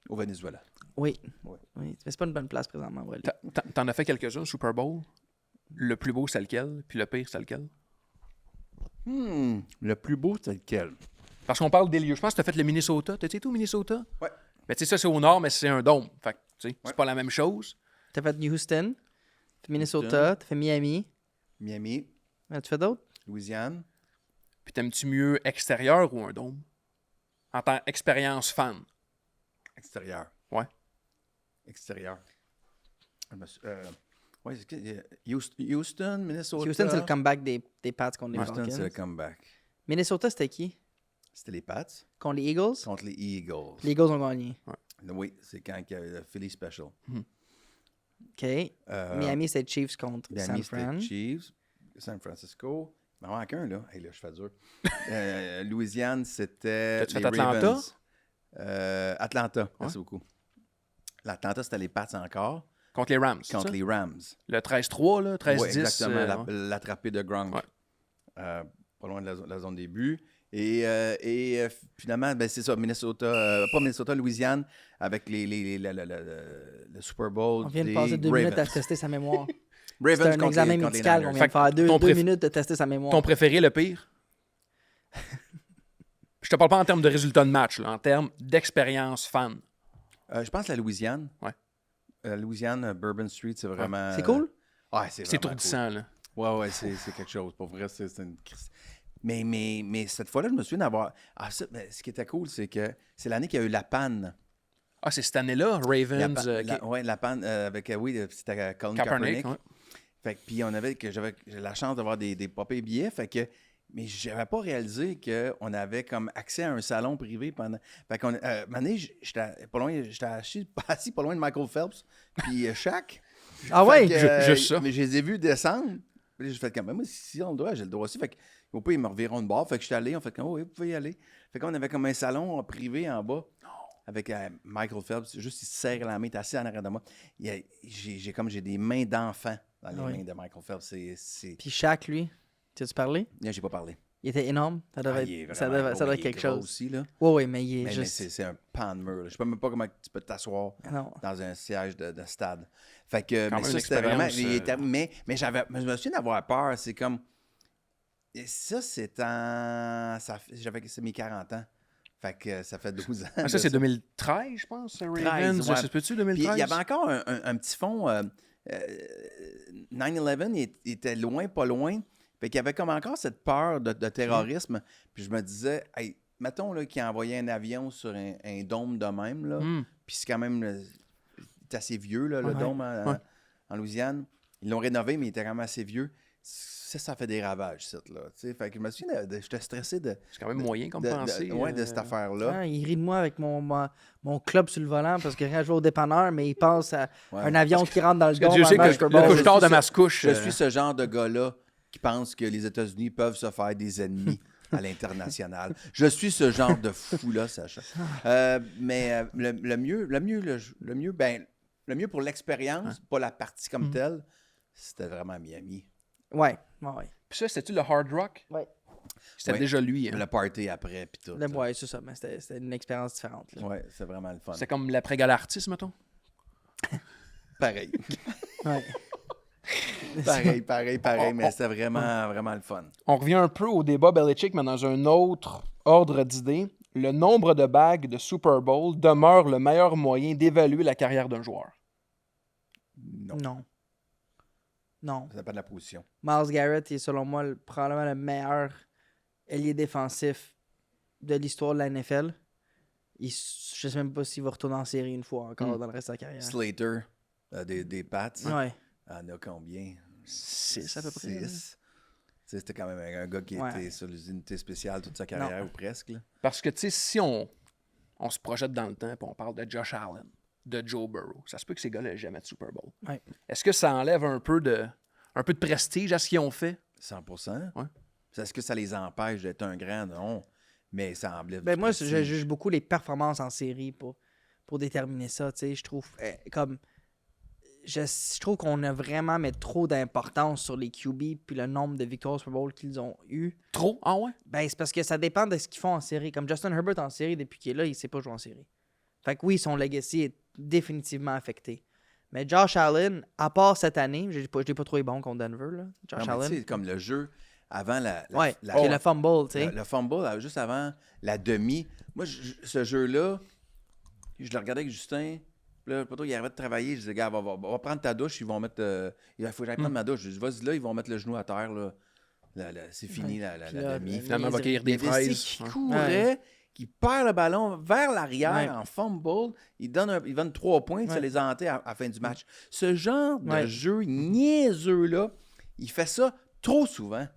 au Venezuela. Oui. Ouais. Oui. Mais c'est pas une bonne place présentement, Wally. T'en as fait quelques-uns, Super Bowl. Le plus beau, c'est lequel? Puis le pire, c'est lequel? Le plus beau, c'est lequel? Parce qu'on parle des lieux. Je pense que t'as fait le Minnesota. T'as été tout au Minnesota? Ouais. Ben, tu sais, ça, c'est au nord, mais c'est un dôme. Fait que, tu sais, c'est pas la même chose. T'as fait Houston, t'as fait Minnesota, t'as fait Miami. Miami, As-tu fait d'autres? Louisiane. Puis t'aimes-tu mieux extérieur ou un dôme? En tant qu'expérience fan. Extérieur. Ouais. Extérieur. Ouais, Houston, Minnesota. Houston, c'est le comeback des Pats contre les Houston, c'est le Falcons. comeback. Minnesota, c'était qui? C'était les Pats Contre les Eagles? contre les Eagles. Les Eagles ont gagné. Oui, c'est quand il y a eu le Philly Special. OK. Miami, c'était Chiefs contre Miami, San Fran. c'était Chiefs. San Francisco. Il m'en manque un, là. Hey, là, je fais dur. Louisiane, c'était T'as-tu les fait Atlanta? Ravens. Atlanta, merci beaucoup. L'Atlanta, c'était les Pats encore. Contre les Rams. Contre les Rams. Le 13-3, là, 13-10. Oui, exactement. ouais. L'attrapé de Gronk. Ouais. Pas loin de la zone des buts. Et finalement, ben, c'est ça, Minnesota, pas Minnesota, Louisiane, avec le Super Bowl. On vient de des passer 2 Ravens. minutes à tester sa mémoire. Ravens C'est un contre examen contre médical qu'on Niners. vient de faire. ton 2 minutes de tester sa mémoire. Ton préféré, le pire? Je te parle pas en termes de résultats de match, là, en termes d'expérience fan. Je pense la Louisiane. Ouais. La Louisiane, Bourbon Street, c'est vraiment... C'est cool? Ouais, c'est C'est vraiment étourdissant, là. cool. Ouais, c'est quelque chose. Pour vrai, c'est une... Mais cette fois-là, je me souviens d'avoir... Ah, ça, ben, ce qui était cool, c'est que c'est l'année qu'il y a eu la panne. Ah, c'est cette année-là, Ravens. La panne avec... oui, c'était Colin Kaepernick. Kaepernick. Ouais. Fait que, puis j'avais la chance d'avoir des papiers billets, fait que mais j'avais pas réalisé qu'on avait comme accès à un salon privé pendant. Fait qu'on un moment donné, j'étais assis pas loin de Michael Phelps, puis Shaq. Ah ouais? Juste ça. Mais je les ai vus descendre. Puis j'ai fait comme moi si on le doit, j'ai le droit aussi. Fait que au pire, ils me reviront de bord. Fait que j'étais allé, on fait comme oui, vous pouvez y aller. Fait qu'on avait comme un salon privé en bas. Avec Michael Phelps, juste il se serre la main, il est assis en arrière de moi. J'ai des mains d'enfant dans les mains de Michael Phelps. Puis Shaq, lui, tu as-tu parlé? J'ai pas parlé. Il était énorme. Ça devait Il est être, ça vraiment devait, gros, ça doit il être est quelque gros chose. aussi, là. Oui, mais il est Mais juste... c'est un pan de mur. Là. Je sais même pas comment tu peux t'asseoir Non. dans un siège de stade. Fait que, Quand mais même ça, une c'était vraiment... expérience, Mais je me souviens d'avoir peur. C'est comme... Et ça, c'est c'est mes 40 ans. Fait que ça fait 12 ans. Ah, ça, c'est 2013, je pense, Ravens. ouais. Ça se peut-tu, Puis 2013? il y avait encore un petit fond. 9/11 était loin, pas loin. Puis Fait qu'il y avait comme encore cette peur de terrorisme. Puis je me disais, hey, mettons là, qu'il a envoyé un avion sur un dôme de même, là. Puis c'est quand même c'est assez vieux, là, le dôme en Louisiane. Ils l'ont rénové, mais il était quand même assez vieux. Ça fait des ravages, ça, là. Fait que je me suis dit, j'étais stressé de... C'est quand même moyen comme pensée. de cette affaire-là. Ah, il rit de moi avec mon club sur le volant parce que quand je vais au dépanneur, mais il pense à un avion qui rentre dans le Parce que Dieu sait que le couche-tard de Mascouche... Je suis ce genre de gars-là qui pense que les États-Unis peuvent se faire des ennemis à l'international. Je suis ce genre de fou-là, Sacha. Mais le mieux pour l'expérience, pas la partie comme telle, c'était vraiment Miami. Ouais. Puis ça, c'était-tu le Hard Rock? Ouais. C'était déjà lui. Hein? Le party après, puis tout. Ouais, c'est ça, mais c'était une expérience différente. Oui, c'est vraiment le fun. C'est comme l'après-galartiste, mettons? Pareil. Ouais. pareil, mais c'était vraiment le fun. On revient un peu au débat Belichick, mais dans un autre ordre d'idées. Le nombre de bagues de Super Bowl demeure le meilleur moyen d'évaluer la carrière d'un joueur. Non. Ça dépend de la position. Myles Garrett est, selon moi, probablement le meilleur ailier défensif de l'histoire de la NFL. Je ne sais même pas s'il va retourner en série une fois encore dans le reste de sa carrière. Slater, des Pats. Ouais. En a combien? 6 à peu près. 6. C'était quand même un gars qui était sur les unités spéciales toute sa carrière ou presque. Là. Parce que, tu sais, si on se projette dans le temps et on parle de Josh Allen, de Joe Burrow, ça se peut que ces gars-là n'aient jamais de Super Bowl. Ouais. Est-ce que ça enlève un peu de prestige à ce qu'ils ont fait? 100%. Ouais. Est-ce que ça les empêche d'être un grand? Non. Mais ça enlève Ben du moi, prestige. je juge beaucoup les performances en série pour déterminer ça. Je trouve je trouve qu'on a vraiment mis trop d'importance sur les QB puis le nombre de victoires au Super Bowl qu'ils ont eu. Trop? Ah ouais? Ben, c'est parce que ça dépend de ce qu'ils font en série. Comme Justin Herbert en série, depuis qu'il est là, il ne sait pas jouer en série. Fait que oui, son legacy est définitivement affecté. Mais Josh Allen, à part cette année, je l'ai pas trouvé bon contre Denver, là. Josh Non, mais Allen. tu sais, comme le jeu avant qui est le fumble, tu sais. le fumble, juste avant la demi. Moi, ce jeu-là, je le regardais avec Justin. Là, il arrivait de travailler. Je disais, gars, va prendre ta douche. Ils vont mettre. Il faut que j'aille prendre ma douche. Je dis, vas-y là, ils vont mettre le genou à terre. Là. C'est fini la demi. Finalement, il va cueillir des fraises. Qui courait, qui perd le ballon vers l'arrière en fumble. Il donne 3 points. Ça les a hantés à la fin du match. Ce genre de jeu niaiseux-là, il fait ça trop souvent.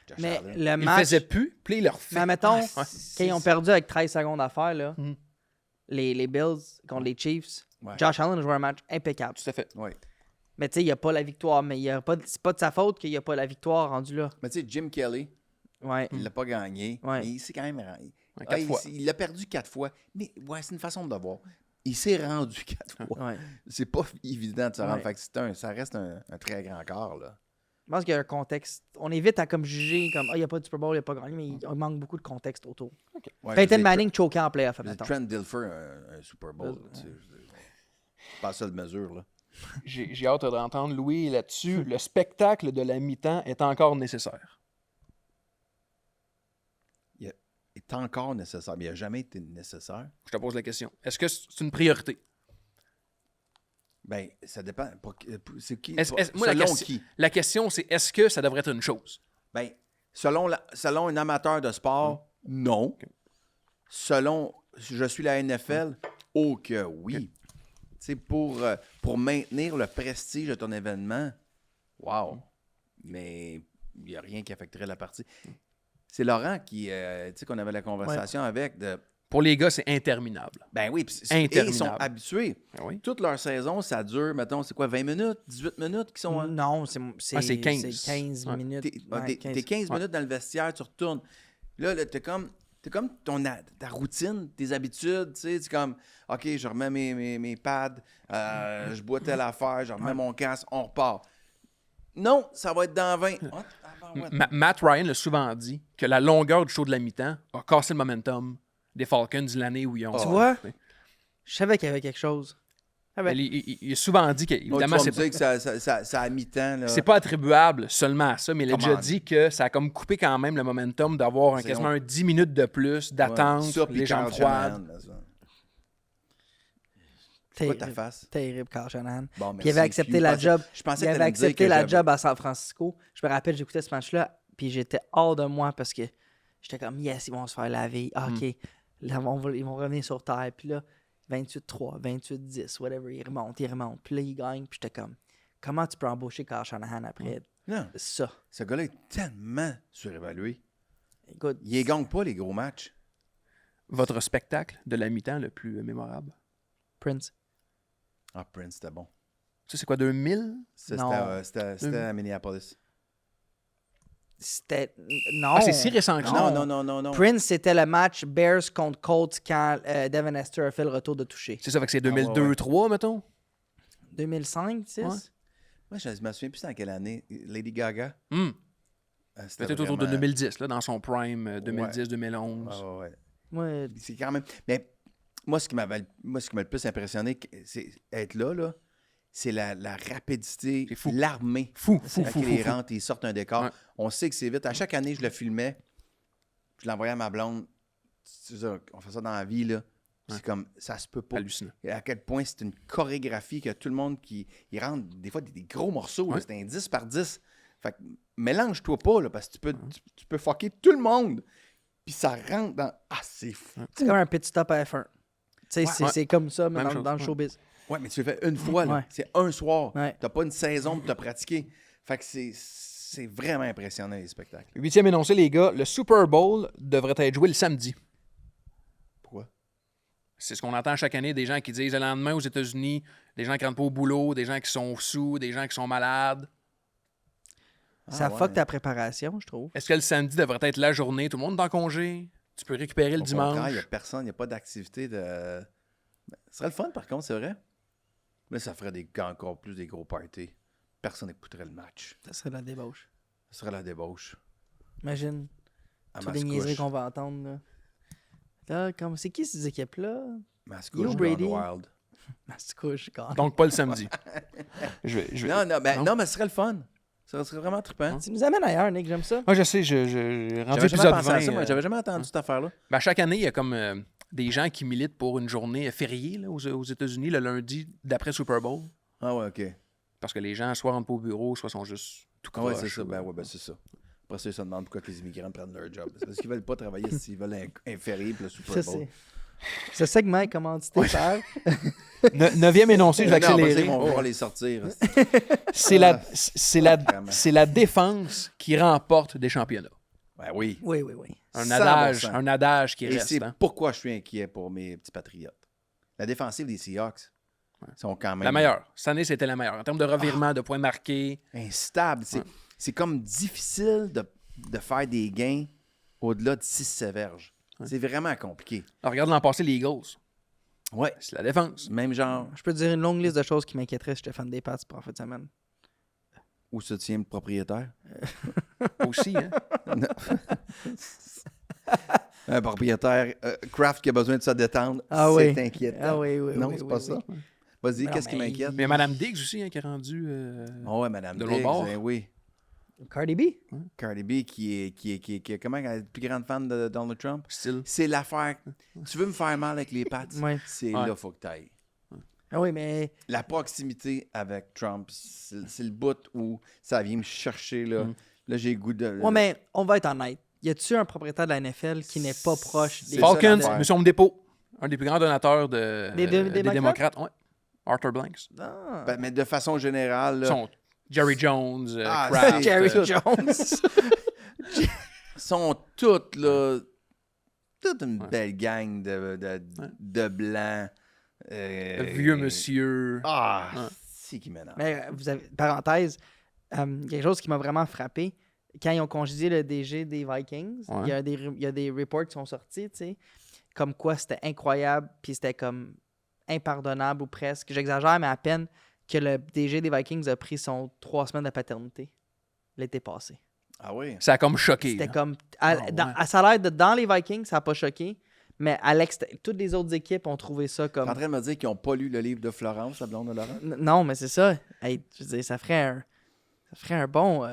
Josh Mais Allen. le Il le match. faisait plus, puis il leur fait. Mais mettons, quand ils ont perdu avec 13 secondes à faire, là, les Bills contre les Chiefs, Josh Allen a joué un match impeccable. Tout à fait. Oui. Mais tu sais, il n'y a pas la victoire. Mais c'est pas de sa faute qu'il n'y a pas la victoire rendue là. Mais tu sais, Jim Kelly, Ouais. il l'a pas gagné. Ouais. Mais il s'est quand même. Ouais, 4 fois. Il l'a perdu 4 fois. Mais c'est une façon de le voir. Il s'est rendu 4 fois. Ouais. C'est pas évident de se rendre. Ouais. Fait que ça reste un très grand quart, là. Je pense qu'il y a un contexte. On évite à comme juger comme il n'y a pas de Super Bowl, il n'y a pas gagné, mais il manque beaucoup de contexte autour. Ouais, Peyton je Manning choqué en playoff, veux dire, mettons. Trent Dilfer, un Super Bowl. Tu sais, pas ça de mesure, là. J'ai hâte d'entendre Louis là-dessus. Le spectacle de la mi-temps est encore nécessaire. Il est encore nécessaire, mais il n'a jamais été nécessaire. Je te pose la question. Est-ce que c'est une priorité? Ben, ça dépend. C'est qui? Moi, Selon qui? La question, c'est est-ce que ça devrait être une chose? Ben, selon un amateur de sport, non. Selon, je suis la NFL, oh que oui. Tu sais, pour maintenir le prestige de ton événement, wow. Mais il n'y a rien qui affecterait la partie. C'est Laurent qui, tu sais, qu'on avait la conversation avec de... Pour les gars, c'est interminable. Ben oui, Interminable. et ils sont habitués. Ben oui. Toute leur saison, ça dure, mettons, c'est quoi, 20 minutes, 18 minutes qui sont... Non, c'est c'est 15. C'est 15 Ouais. minutes. T'es 15 minutes dans le vestiaire, tu retournes. Là, t'es comme ta routine, tes habitudes, tu sais, c'est comme, OK, je remets mes pads, je bois telle affaire, je remets mon casque, on repart. Non, ça va être dans 20. Matt Ryan l'a souvent dit que la longueur du show de la mi-temps a cassé le momentum des Falcons l'année où ils ont... Tu vois? Je savais qu'il y avait quelque chose. Il a souvent dit que, évidemment, tu vas me dire que ça a mi-temps, là. c'est pas attribuable seulement à ça, mais il a déjà Comment? dit que ça a comme coupé quand même le momentum d'avoir quasiment un 10 minutes de plus d'attente, Ça, puis les jambes Carl froides. Shanahan, là, ça. C'est quoi ta face? Terrible, Carl Shanahan. Bon, Puis il avait accepté la job. Il avait accepté la job à San Francisco. Je me rappelle, j'écoutais ce match-là. Puis j'étais hors de moi parce que j'étais comme, yes, ils vont se faire laver. Ah, OK, là, ils vont revenir sur terre. Puis là, 28-3, 28-10, whatever, ils remontent. Puis là, ils gagnent. Puis j'étais comme, comment tu peux embaucher Kyle Shanahan après Non. ça? Ce gars-là est tellement surévalué. Écoute, Il ne gagne pas les gros matchs. Votre spectacle de la mi-temps le plus mémorable? Prince. Ah, Prince, c'était bon. Ça, c'est quoi, 2000? Ça, Non. c'était à Minneapolis. C'était... Non. Ah, c'est si récent que ça. Non. Prince, c'était le match Bears contre Colts quand Devin Hester a fait le retour de toucher. C'est ça, fait que c'est ouais, 2002-3, mettons? 2005, 6? Ouais. Moi, je me souviens plus dans quelle année. Lady Gaga. C'était Peut-être autour de vraiment- 2010, là, dans son prime, 2010-2011. Ah, ouais. Ouais. C'est quand même... Mais moi, ce qui m'a le plus impressionné, c'est être là, c'est la rapidité, C'est fou. l'armée. Fou. Quand ils rentrent, ils sortent un décor. Ouais. On sait que c'est vite. À chaque année, je le filmais. Je l'envoyais à ma blonde. C'est ça, on fait ça dans la vie, là. C'est comme, ça se peut pas. Hallucinant. Et à quel point c'est une chorégraphie que tout le monde qui rentre, des fois, des gros morceaux. là, Ouais. c'est un 10 par 10. Fait que mélange-toi pas, là, parce que tu peux fucker tout le monde. Puis ça rentre dans... Ah, c'est fou. C'est comme un petit stop à F1. Tu sais, Ouais. c'est comme ça, mais Même dans, chose, dans le ouais. showbiz. Ouais, mais tu le fais une fois, là. Ouais. C'est un soir. Ouais. T'as pas une saison pour te pratiquer. Fait que c'est vraiment impressionnant, les spectacles. 8e énoncé, les gars. Le Super Bowl devrait être joué le samedi. Pourquoi? C'est ce qu'on entend chaque année, des gens qui disent le lendemain aux États-Unis, des gens qui rentrent pas au boulot, des gens qui sont sous, des gens qui sont malades. Ça ouais. fuck ta préparation, je trouve. Est-ce que le samedi devrait être la journée? Tout le monde est en congé? Tu peux récupérer le Au contraire, dimanche? il n'y a personne, il n'y a pas d'activité de... Ben, ce serait le fun, par contre, c'est vrai. Mais ça ferait encore plus des gros parties. Personne n'écouterait le match. Ça serait la débauche. Ce serait la débauche. Imagine À toutes les niaiseries Mascouche. qu'on va entendre. Là, c'est qui ces équipes-là? Mascouche, Yo, Gone Brady. Wild. Mascouche, quand. Donc pas le samedi. je vais... Non, mais ce serait le fun. Ça serait vraiment trippant. Tu nous amènes ailleurs, Nick, j'aime ça. Moi, je sais, rendu J'avais jamais épisode pensé à 20. ça, moi. J'avais jamais entendu cette affaire-là. Ben, chaque année, il y a comme des gens qui militent pour une journée fériée là, aux États-Unis le lundi d'après Super Bowl. Ah ouais, OK. Parce que les gens soit rentrent pas au bureau, soit sont juste tout Ah ouais, croche. c'est ça. Ben, c'est ça. Après ça, ils se demandent pourquoi que les immigrants prennent leur job. C'est parce qu'ils veulent pas travailler s'ils veulent un férié pour le Super Ça, Bowl. Ce segment est commandité par... 9e énoncé, je vais Non, parce accélérer. qu'ils vont pouvoir les sortir. C'est la défense qui remporte des championnats. Ben oui. Oui. Un 100%. adage qui Et reste. c'est hein. pourquoi je suis inquiet pour mes petits Patriotes. La défensive des Seahawks sont quand même La meilleure. Cette année, c'était la meilleure. En termes de revirement, de points marqués. instables. C'est comme difficile de faire des gains au-delà de 6 verges. C'est vraiment compliqué. Alors, regarde l'an passé, les Eagles. Ouais. C'est la défense. Même genre, Je peux te dire une longue liste de choses qui m'inquiéteraient si j'étais fan des Pats pour en fin de semaine. où se tient le propriétaire? Aussi, hein? Un propriétaire Kraft qui a besoin de se détendre, Ah c'est oui. inquiétant. Ah oui. Non, oui, c'est oui, pas oui. ça. Vas-y, Non, qu'est-ce qui mais m'inquiète? Mais il y a Mme Diggs aussi, hein, qui est rendue... Oh ouais, Madame de Diggs, l'autre bord. oui. Cardi B? Cardi B qui est comment, elle est la plus grande fan de Donald Trump? style. C'est l'affaire. Tu veux me faire mal avec les pattes? Ouais. C'est Ouais. là faut que tu ailles. Ah oui, mais La proximité avec Trump, c'est le bout où ça vient me chercher. Là, là j'ai le goût de... ouais, mais on va être honnête. Y a-tu un propriétaire de la NFL qui n'est pas proche des C'est ça, Falcons, l'affaire. Monsieur Home Depot. Un des plus grands donateurs Des des démocrates? démocrates. Ouais. Arthur Blanks. Ah. Ben, mais de façon générale, là, Sont Jerry Jones, Ah, Kraft. c'est- Jerry tout. Jones. sont toutes là, toute une Ouais. belle gang de blancs. Vieux monsieur. Ah, Ouais. c'est qui m'énerve. Mais vous avez, parenthèse, quelque chose qui m'a vraiment frappé, quand ils ont congédié le DG des Vikings, Ouais. il y a des reports qui sont sortis, tu sais, comme quoi c'était incroyable, puis c'était comme impardonnable ou presque. J'exagère, mais à peine que le DG des Vikings a pris son 3 semaines de paternité l'été passé. Ah oui? Ça a comme choqué. C'était là. comme... Ah, ouais. Ça a l'air de dans les Vikings, ça n'a pas choqué, mais à toutes les autres équipes ont trouvé ça T'es en comme... train de me dire qu'ils n'ont pas lu le livre de Florence, la blonde de Laurent? Non, mais c'est ça. Hey, je veux dire, ça ferait un bon...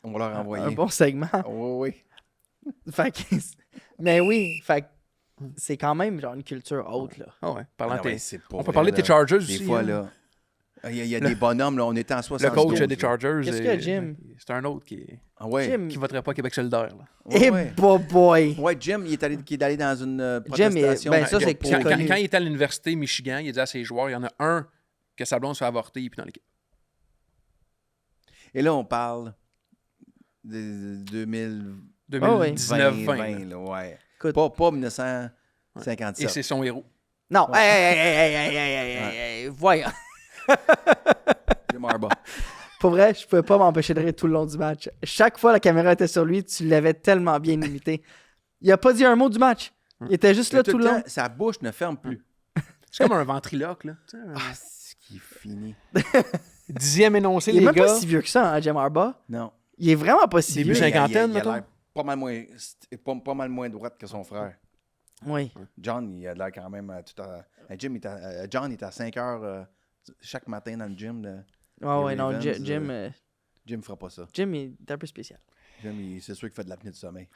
On va leur envoyer. un bon segment. Oui, oui. Fait que- mais oui, fait que c'est quand même genre une culture haute, là. Ah ouais. Parlant Ah de ouais, tes- c'est pas On peut vrai, parler de tes là. Chargers Des aussi. fois, hein. là, Il y a des bonhommes, là. On était en Le 72. coach des Chargers. Qu'est-ce que Jim? C'est un autre qui Ah ouais. Jim. voterait pas Québec solidaire. Là. Eh Ouais. boy! Ouais, Jim, il est allé dans une Jim est- protestation. ben, ça, c'est pour- connu. Quand il était à l'université Michigan, il a dit à ses joueurs, il y en a un que sa blonde se fait avorter, puis dans l'équipe. Et là, on parle de 2019-20, Ah ouais. 19-20. là, ouais. Écoute. Pas 1957. Et c'est son héros. Non, Ouais. hey, voyons. Jim Harbaugh. Pour vrai, je pouvais pas m'empêcher de rire tout le long du match. Chaque fois la caméra était sur lui, tu l'avais tellement bien imité. Il a pas dit un mot du match. Il était juste là tout le long. Sa bouche ne ferme plus. C'est comme un ventriloque, là. Tu sais, Ah, c'est qui est fini. 10e énoncé, Il est les même gars. pas si vieux que ça, hein, Jim Harbaugh. Non. Il est vraiment pas si Début vieux. cinquantaine, il a mettons. l'air pas mal moins droite que son frère. Oui. John, il a l'air quand même John, il est à 5 heures chaque matin dans le gym. Ouais, non, Ravens, Jim, Jim fera pas ça. Jim est un peu spécial. Jim, c'est sûr qu'il fait de l'apnée du sommeil.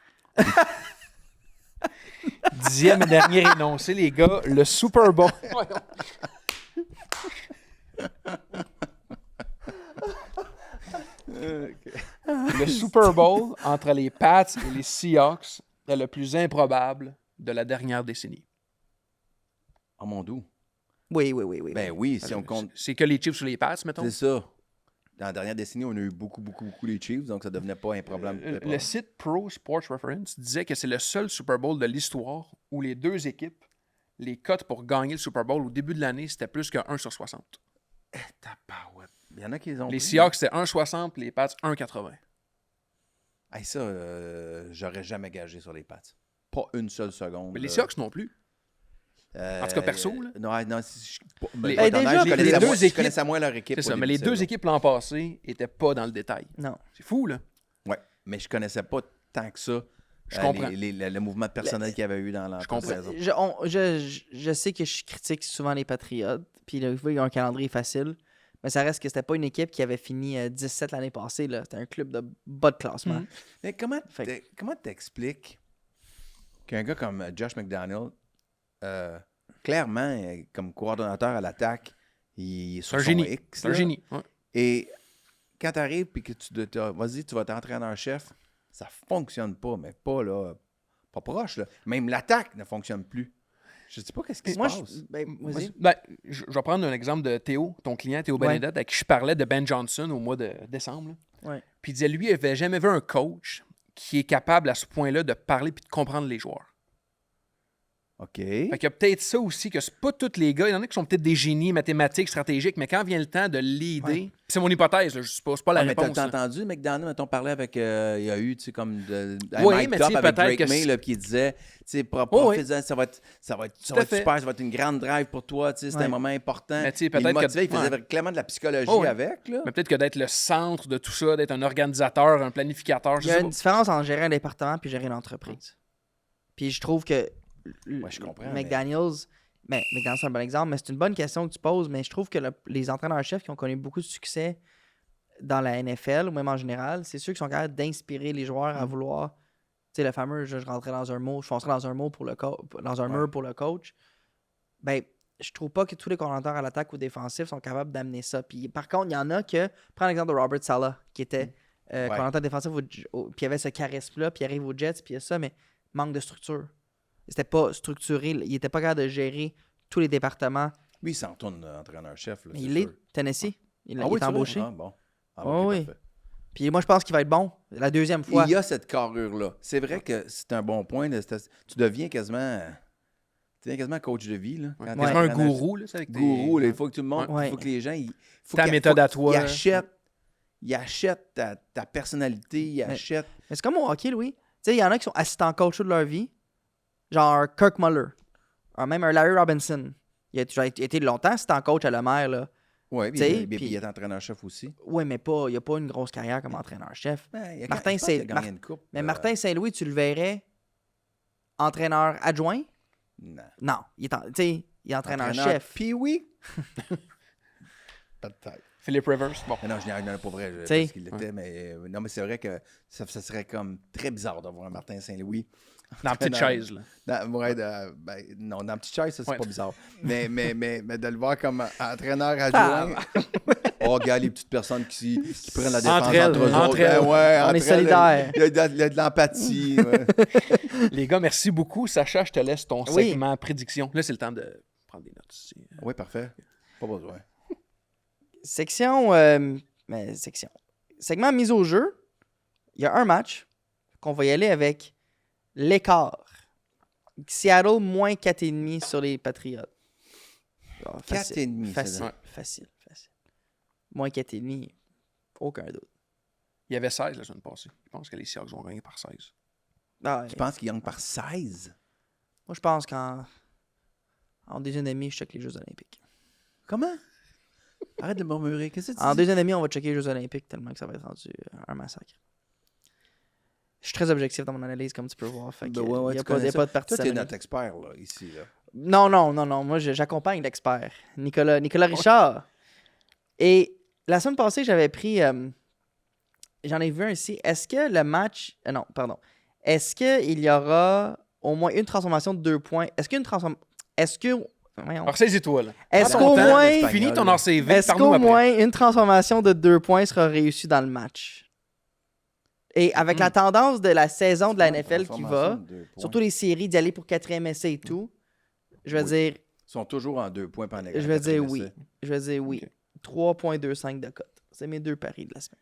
10e et dernier énoncé, les gars. Le Super Bowl. Le Super Bowl entre les Pats et les Seahawks est le plus improbable de la dernière décennie. Oh mon doux. Oui. Ben oui, si on compte. C'est que les Chiefs ou les Pats, mettons. C'est ça. Dans la dernière décennie, on a eu beaucoup les Chiefs, donc ça devenait pas un problème. Le site Pro Sports Reference disait que c'est le seul Super Bowl de l'histoire où les deux équipes, les cotes pour gagner le Super Bowl au début de l'année, c'était plus que 1 sur 60. Tabarouette. Il y en a qui les ont Les pris. Seahawks, c'était 1,60, les Pats, 1,80. Hey, ça, j'aurais jamais gagé sur les Pats. Pas une seule seconde. Mais les Seahawks non plus. En tout cas, perso, là. Non, Les- ben, déjà, je les deux équipes- je connaissais moins leur équipe. C'est au ça, mais début les de deux saison. équipes l'an passé n'étaient pas dans le détail. Non. C'est fou, là. Ouais, mais je connaissais pas tant que ça. Je comprends. Le mouvement personnel qu'il y avait eu dans la Je comprends. saison. Je sais que je critique souvent les Patriots, puis là, ils ont un calendrier facile, mais ça reste que c'était pas une équipe qui avait fini 17 l'année passée. Là. C'était un club de bas de classement. Mhm. Mais comment t'expliques qu'un gars comme Josh McDaniel, clairement, comme coordonnateur à l'attaque, il est C'est sur un son génie. X. C'est un là. génie. Ouais. Et quand tu arrives et que vas-y, tu vas t'entraîneur-chef, ça fonctionne pas, mais pas là, pas proche. Là. Même l'attaque ne fonctionne plus. Je sais pas qu'est-ce qui se Moi, passe. vas-y. Ben, je vais prendre un exemple de Théo, ton client, Théo Ouais. Benedette, à qui je parlais de Ben Johnson au mois de décembre. Là. Ouais. Puis il disait, lui, il n'avait jamais vu un coach qui est capable à ce point-là de parler puis de comprendre les joueurs. OK. Fait qu'il y a peut-être ça aussi, que c'est pas tous les gars. Il y en a qui sont peut-être des génies mathématiques, stratégiques, mais quand vient le temps de l'aider, Ouais. c'est mon hypothèse, là, je sais pas, c'est pas la Ah, mais réponse. t'as là. entendu, McDonald, mettons, parler avec. Il y a eu, tu sais, comme. Un Oui, mic mais top tu sais, avec peut-être Drake que May, c'est- là, qui disait, tu sais, Oh, oui. profite-en, ça va être Tout à super, fait. ça va être une grande drive pour toi, tu sais, c'est Ouais. un moment important. Mais tu sais, Il peut-être le que- motivait, il faisait ouais. clairement de la psychologie Oh, oui. avec, là. Mais peut-être que d'être le centre de tout ça, d'être un organisateur, un planificateur, Il je y a sais une pas. différence entre gérer un département et gérer une entreprise. Puis je trouve que Ouais, je comprends, McDaniels, McDaniels c'est un bon exemple, mais c'est une bonne question que tu poses, mais je trouve que les entraîneurs-chefs qui ont connu beaucoup de succès dans la NFL ou même en général, c'est ceux qui sont capables d'inspirer les joueurs à vouloir, tu sais, le fameux je rentrais dans un mot, je foncerais dans un mot pour le dans un mur pour le coach. Ben, je trouve pas que tous les coordonnateurs à l'attaque ou défensif sont capables d'amener ça. Puis par contre, il y en a que, prends l'exemple de Robert Saleh, qui était coordonnateur défensif, puis il avait ce charisme-là, puis il arrive aux Jets, puis il y a ça, mais manque de structure. C'était pas structuré, il était pas capable de gérer tous les départements. Lui, il s'en retourne entraîneur-chef. Mais il est Tennessee. Il est c'est embauché. vrai? Ah, bon. Ah, Ouais, ok, oui. parfait. Puis moi, je pense qu'il va être bon la deuxième fois. Il y a cette carrure-là. C'est vrai que c'est un bon point. Tu deviens quasiment coach de vie. Là, quand t'es Quasiment un entraîneur- gourou, là, c'est avec tes- Gourou, là, il faut que tout le monde, Ouais. il faut que les gens, faut Ta qu'ils- méthode à faut toi. Ils achètent ta personnalité, ils achètent. Mais c'est comme au hockey, Louis. Tu sais, il y en a qui sont assistants coach de leur vie. Genre Kirk Muller. Même un Larry Robinson. Il a déjà été longtemps assistant coach à la mer, là. Oui, Tu sais, puis puis- il est entraîneur-chef aussi. Oui, mais il a pas une grosse carrière comme entraîneur-chef. Ben, il a Martin, je pense c'est- qu'il a gagné une coupe. Mais Martin Saint-Louis, tu le verrais entraîneur adjoint? Non. Non. Il est entraîneur-chef. Puis oui. Peut-être. Philip Rivers, bon. Mais non, je n'en ai pas vrai, T'sais. parce qu'il l'était, mais non, mais c'est vrai que ça serait comme très bizarre d'avoir un Martin Saint-Louis Dans la petite chaise, là. Non, dans la petite chaise, ça, c'est Ouais. pas bizarre. Mais de le voir comme entraîneur adjoint. Oh, regarde les petites personnes qui prennent la défense Entre elles, entre eux entre autres. elles. Ouais, On entre est elles, solidaires. Il y a de l'empathie. Ouais. Les gars, merci beaucoup. Sacha, je te laisse ton Oui. segment prédiction. Là, c'est le temps de prendre des notes ici. Oui, parfait. Pas besoin. Section. Section. Segment mise au jeu. Il y a un match qu'on va y aller avec l'écart. Seattle, moins 4,5 sur les Patriots. Ah, facile, 4,5, c'est Facile, ça. facile. Moins 4,5, aucun doute. Il y avait 16 la semaine passée. Je pense que les Seahawks vont gagner par 16. Ah, Tu penses qu'ils gagnent par 16? moi, je pense qu'en deuxième demi, je check les Jeux Olympiques. Comment? Arrête de murmurer. Qu'est-ce que tu En dis? deuxième demi, on va checker les Jeux Olympiques tellement que ça va être rendu un massacre. Je suis très objectif dans mon analyse, comme tu peux voir. Fait que, Ben ouais, il n'y a, tu pas connais de ça. partie Toi, t'es notre expert, là, ici. Là. Non. Moi, j'accompagne l'expert, Nicolas Richard. Et la semaine passée, j'avais pris... j'en ai vu un ici. Est-ce que le match... non, pardon. Est-ce qu'il y aura au moins une transformation de 2 points? Est-ce qu'une transformation... Est-ce que... Voyons. Alors, saisis-toi, là. Est-ce Prends ton qu'au temps, moins... l'espagnol. Finis ton RCV, Est-ce parle-nous qu'au après. moins une transformation de 2 points sera réussie dans le match? Et avec la tendance de la saison de la NFL qui va, surtout les séries d'y aller pour 4e essai et tout, je vais Oui. dire... Ils sont toujours en 2 points pendant les Je vais dire oui. essais. Je vais dire oui. Ok. 3,25 de cote. C'est mes 2 paris de la semaine.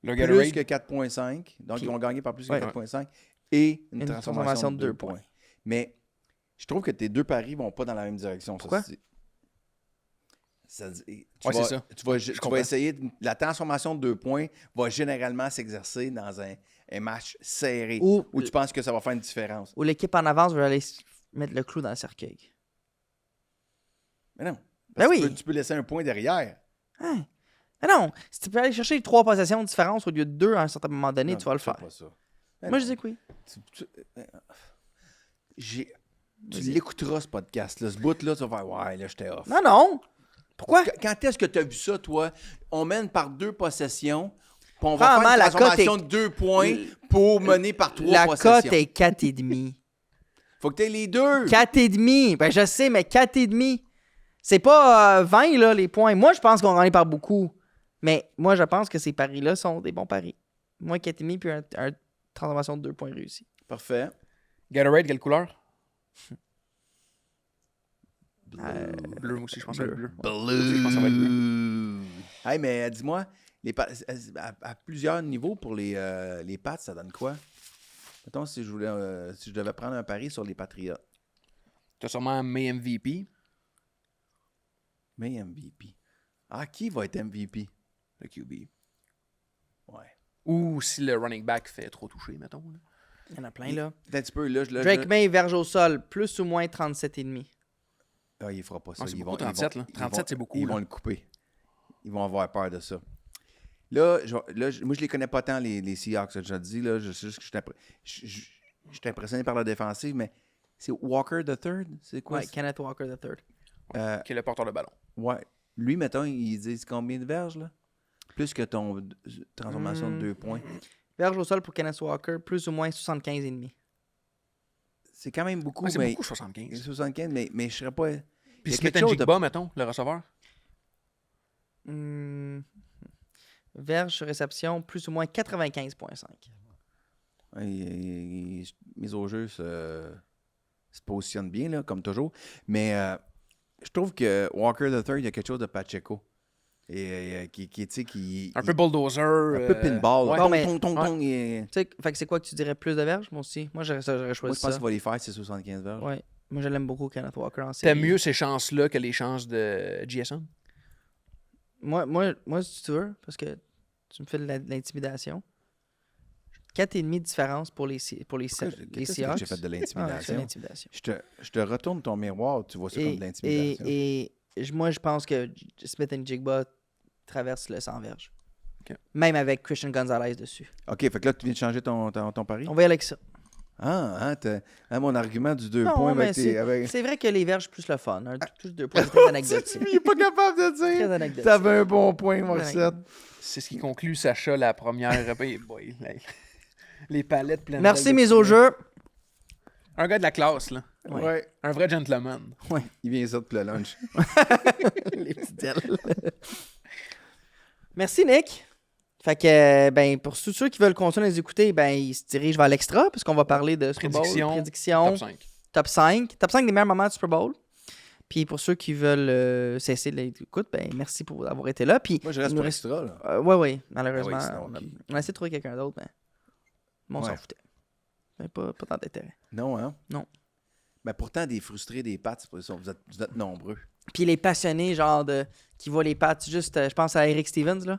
Le Plus que Gatorade, 4,5. Donc, Puis- ils vont gagner par plus que Ouais. 4,5. Et une Une transformation de 2 points. Mais je trouve que tes 2 paris vont pas dans la même direction. Pourquoi? Ça dit- Ouais, c'est ça. Tu vas comprends. essayer... La transformation de 2 points va généralement s'exercer dans un match serré. Ou, Où tu penses que ça va faire une différence. ou l'équipe en avance veut aller mettre le clou dans le cercueil. Mais non. Ben Parce que oui. tu peux laisser un point derrière. Hein? Mais non, si tu peux aller chercher 3 possessions de différence au lieu de 2 à un certain moment donné, Non, tu vas le fais faire. pas ça. Mais Moi, non. je dis que oui. Tu l'écouteras, ce podcast-là. Ce bout-là, tu vas faire « Ouais, là, j'étais off. » Non! Pourquoi? Quand est-ce que tu as vu ça, toi? On mène par 2 possessions, puis on va Vraiment, faire une la cote transformation est- de 2 points pour mener par 3 La possessions. cote est 4,5. Faut que tu aies les deux. 4,5. Ben, je sais, mais 4,5. C'est pas 20, là, les points. Moi, je pense qu'on gagne par beaucoup. Mais moi, je pense que ces paris-là sont des bons paris. Moi, 4,5 puis un transformation de 2 points réussi. Parfait. Gatorade, quelle couleur? Bleu. Bleu, moi aussi, je pense que ça va être bleu. Blue. Je pense que ça va être bleu. Hey, mais dis-moi, à plusieurs niveaux pour les Pats, ça donne quoi? Mettons, si je devais prendre un pari sur les Patriots. T'as sûrement mes MVP, Mais MVP. Ah, qui va être MVP? le QB. Ouais. Ou si le running back fait trop toucher, mettons. Là. Il y en a plein, là. Un petit peu, là, Drake May, verge au sol, plus ou moins 37,5. Ah, il fera pas ça. Ah, c'est Ils beaucoup, vont- 37, ils là. vont- 37, c'est beaucoup, Ils là. vont le couper. Ils vont avoir peur de ça. Là, moi, je les connais pas tant, les Seahawks, je te le dis. Là, je sais juste que je suis impressionné par la défensive, mais c'est Walker the Third? C'est quoi? Ouais, Kenneth Walker III. Qui est le porteur de ballon. Ouais. Lui, mettons, il dit combien de verges, là? Plus que ton transformation de 2 points. Verge au sol pour Kenneth Walker, plus ou moins 75,5. C'est quand même beaucoup, Ouais, c'est mais... beaucoup, 75. 75, mais je serais pas... Puis il y a Smith quelque chose de- Jigba, mettons, le receveur. Verge sur réception, plus ou moins 95,5. Mise au jeu se positionne bien, là, comme toujours. Mais je trouve que Walker the Third, il y a quelque chose de Pacheco. Et qui Un peu bulldozer. un peu pinball. ouais. Bon, mais- Il- Tu sais, fait que c'est quoi que tu dirais plus de verges? Moi aussi. Moi, j'aurais Moi, choisi je pense ça. qu'il va les faire, c'est 75 verges. Ouais. Moi, je l'aime beaucoup, Kenneth Walker en série. T'aimes mieux ces chances-là que les chances de GSM? Moi, si tu veux, parce que tu me fais de l'intimidation. 4,5 de différence pour les Pourquoi les qu'est-ce que Seahawks. j'ai fait de Ah, c'est de l'intimidation? l'intimidation. Je te retourne ton miroir, tu vois ça comme de l'intimidation. Moi, je pense que Smith Jigba traverse le 100 verges. Ok. Même avec Christian Gonzalez dessus. OK, fait que là, tu viens de changer ton pari? On va y aller avec ça. Mon argument du 2 Non, points mais avec tes... avec- c'est vrai que les verges plus le fun. Plus 2 points, c'est très anecdotique. Il est pas capable de Très dire. anecdotique. T'avais un bon point, Morissette. C'est ce qui conclut, Sacha, la première. Hey boy, les palettes pleines. Merci, d'ailes de mise au poulet. jeu. Un gars de la classe, là. Ouais. Un vrai gentleman. Il vient ça depuis le lunch. Les petites ailes. Merci, Nick. Fait que, ben, pour tous ceux qui veulent continuer à les écouter, ben, ils se dirigent vers l'extra, puisqu'on va parler de Super Bowl, prédictions, Top 5. Top 5 des meilleurs moments du Super Bowl. Puis pour ceux qui veulent cesser l'écoute, ben, merci pour avoir été là. Puis, Moi, je reste nous pour extra, là. oui, malheureusement. Ah oui, sinon, on a essayé de trouver quelqu'un d'autre, mais on s'en Ouais. foutait. Mais pas tant d'intérêt. Non, hein? Non. Mais pourtant, des frustrés, des Pats, vous êtes nombreux. Puis les passionnés, genre, qui voient les Pats, juste, je pense à Eric Stevens, là,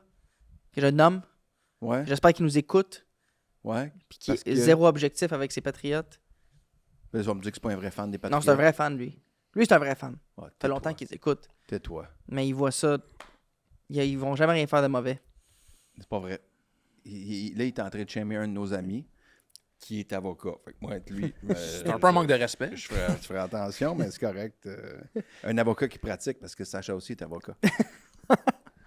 que je nomme. Ouais, J'espère qu'il nous écoute. ouais. Puis qui Parce est que- zéro objectif avec ses Patriotes. Ils vont me dire que c'est pas un vrai fan des Patriots. Non, c'est un vrai fan, lui. Lui, c'est un vrai fan. Ouais, Ça fait longtemps qu'ils écoutent. Tais-toi. Mais ils voient ça. Ils vont jamais rien faire de mauvais. C'est pas vrai. Là, il est en train de shamer un de nos amis qui est avocat. Fait que moi, être lui. C'est un peu un manque de respect. Je ferai attention, mais c'est correct. Un avocat qui pratique, parce que Sacha aussi est avocat.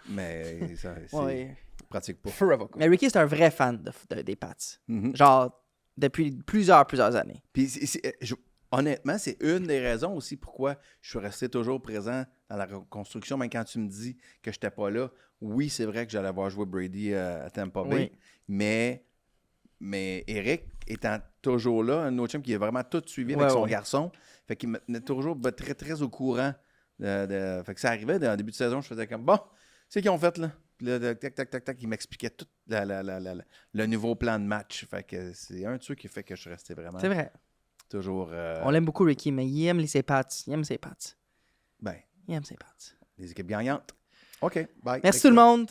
Mais ça, Ouais. il pratique pas. Feu avocat. Mais Ricky, c'est un vrai fan des Pats. Mhm. Genre, depuis plusieurs années. Puis, honnêtement, c'est une des raisons aussi pourquoi je suis resté toujours présent dans la reconstruction, même quand tu me dis que je n'étais pas là. Oui, c'est vrai que j'allais voir jouer Brady à Tampa Bay, mais Eric étant toujours là, un autre chum qui est vraiment tout suivi avec son garçon, fait qu'il me tenait toujours très, très au courant. Fait que ça arrivait, dans le début de saison, je faisais comme, bon, c'est qu'ils ont fait, là. Puis là, tac, il m'expliquait tout le nouveau plan de match. Fait que c'est un de ceux qui fait que je suis resté vraiment C'est vrai. toujours... On l'aime beaucoup, Ricky, mais il aime ses Pats. Il aime ses Pats. Ben, Il aime ses Pats. les équipes gagnantes. OK, bye. Merci tout le monde.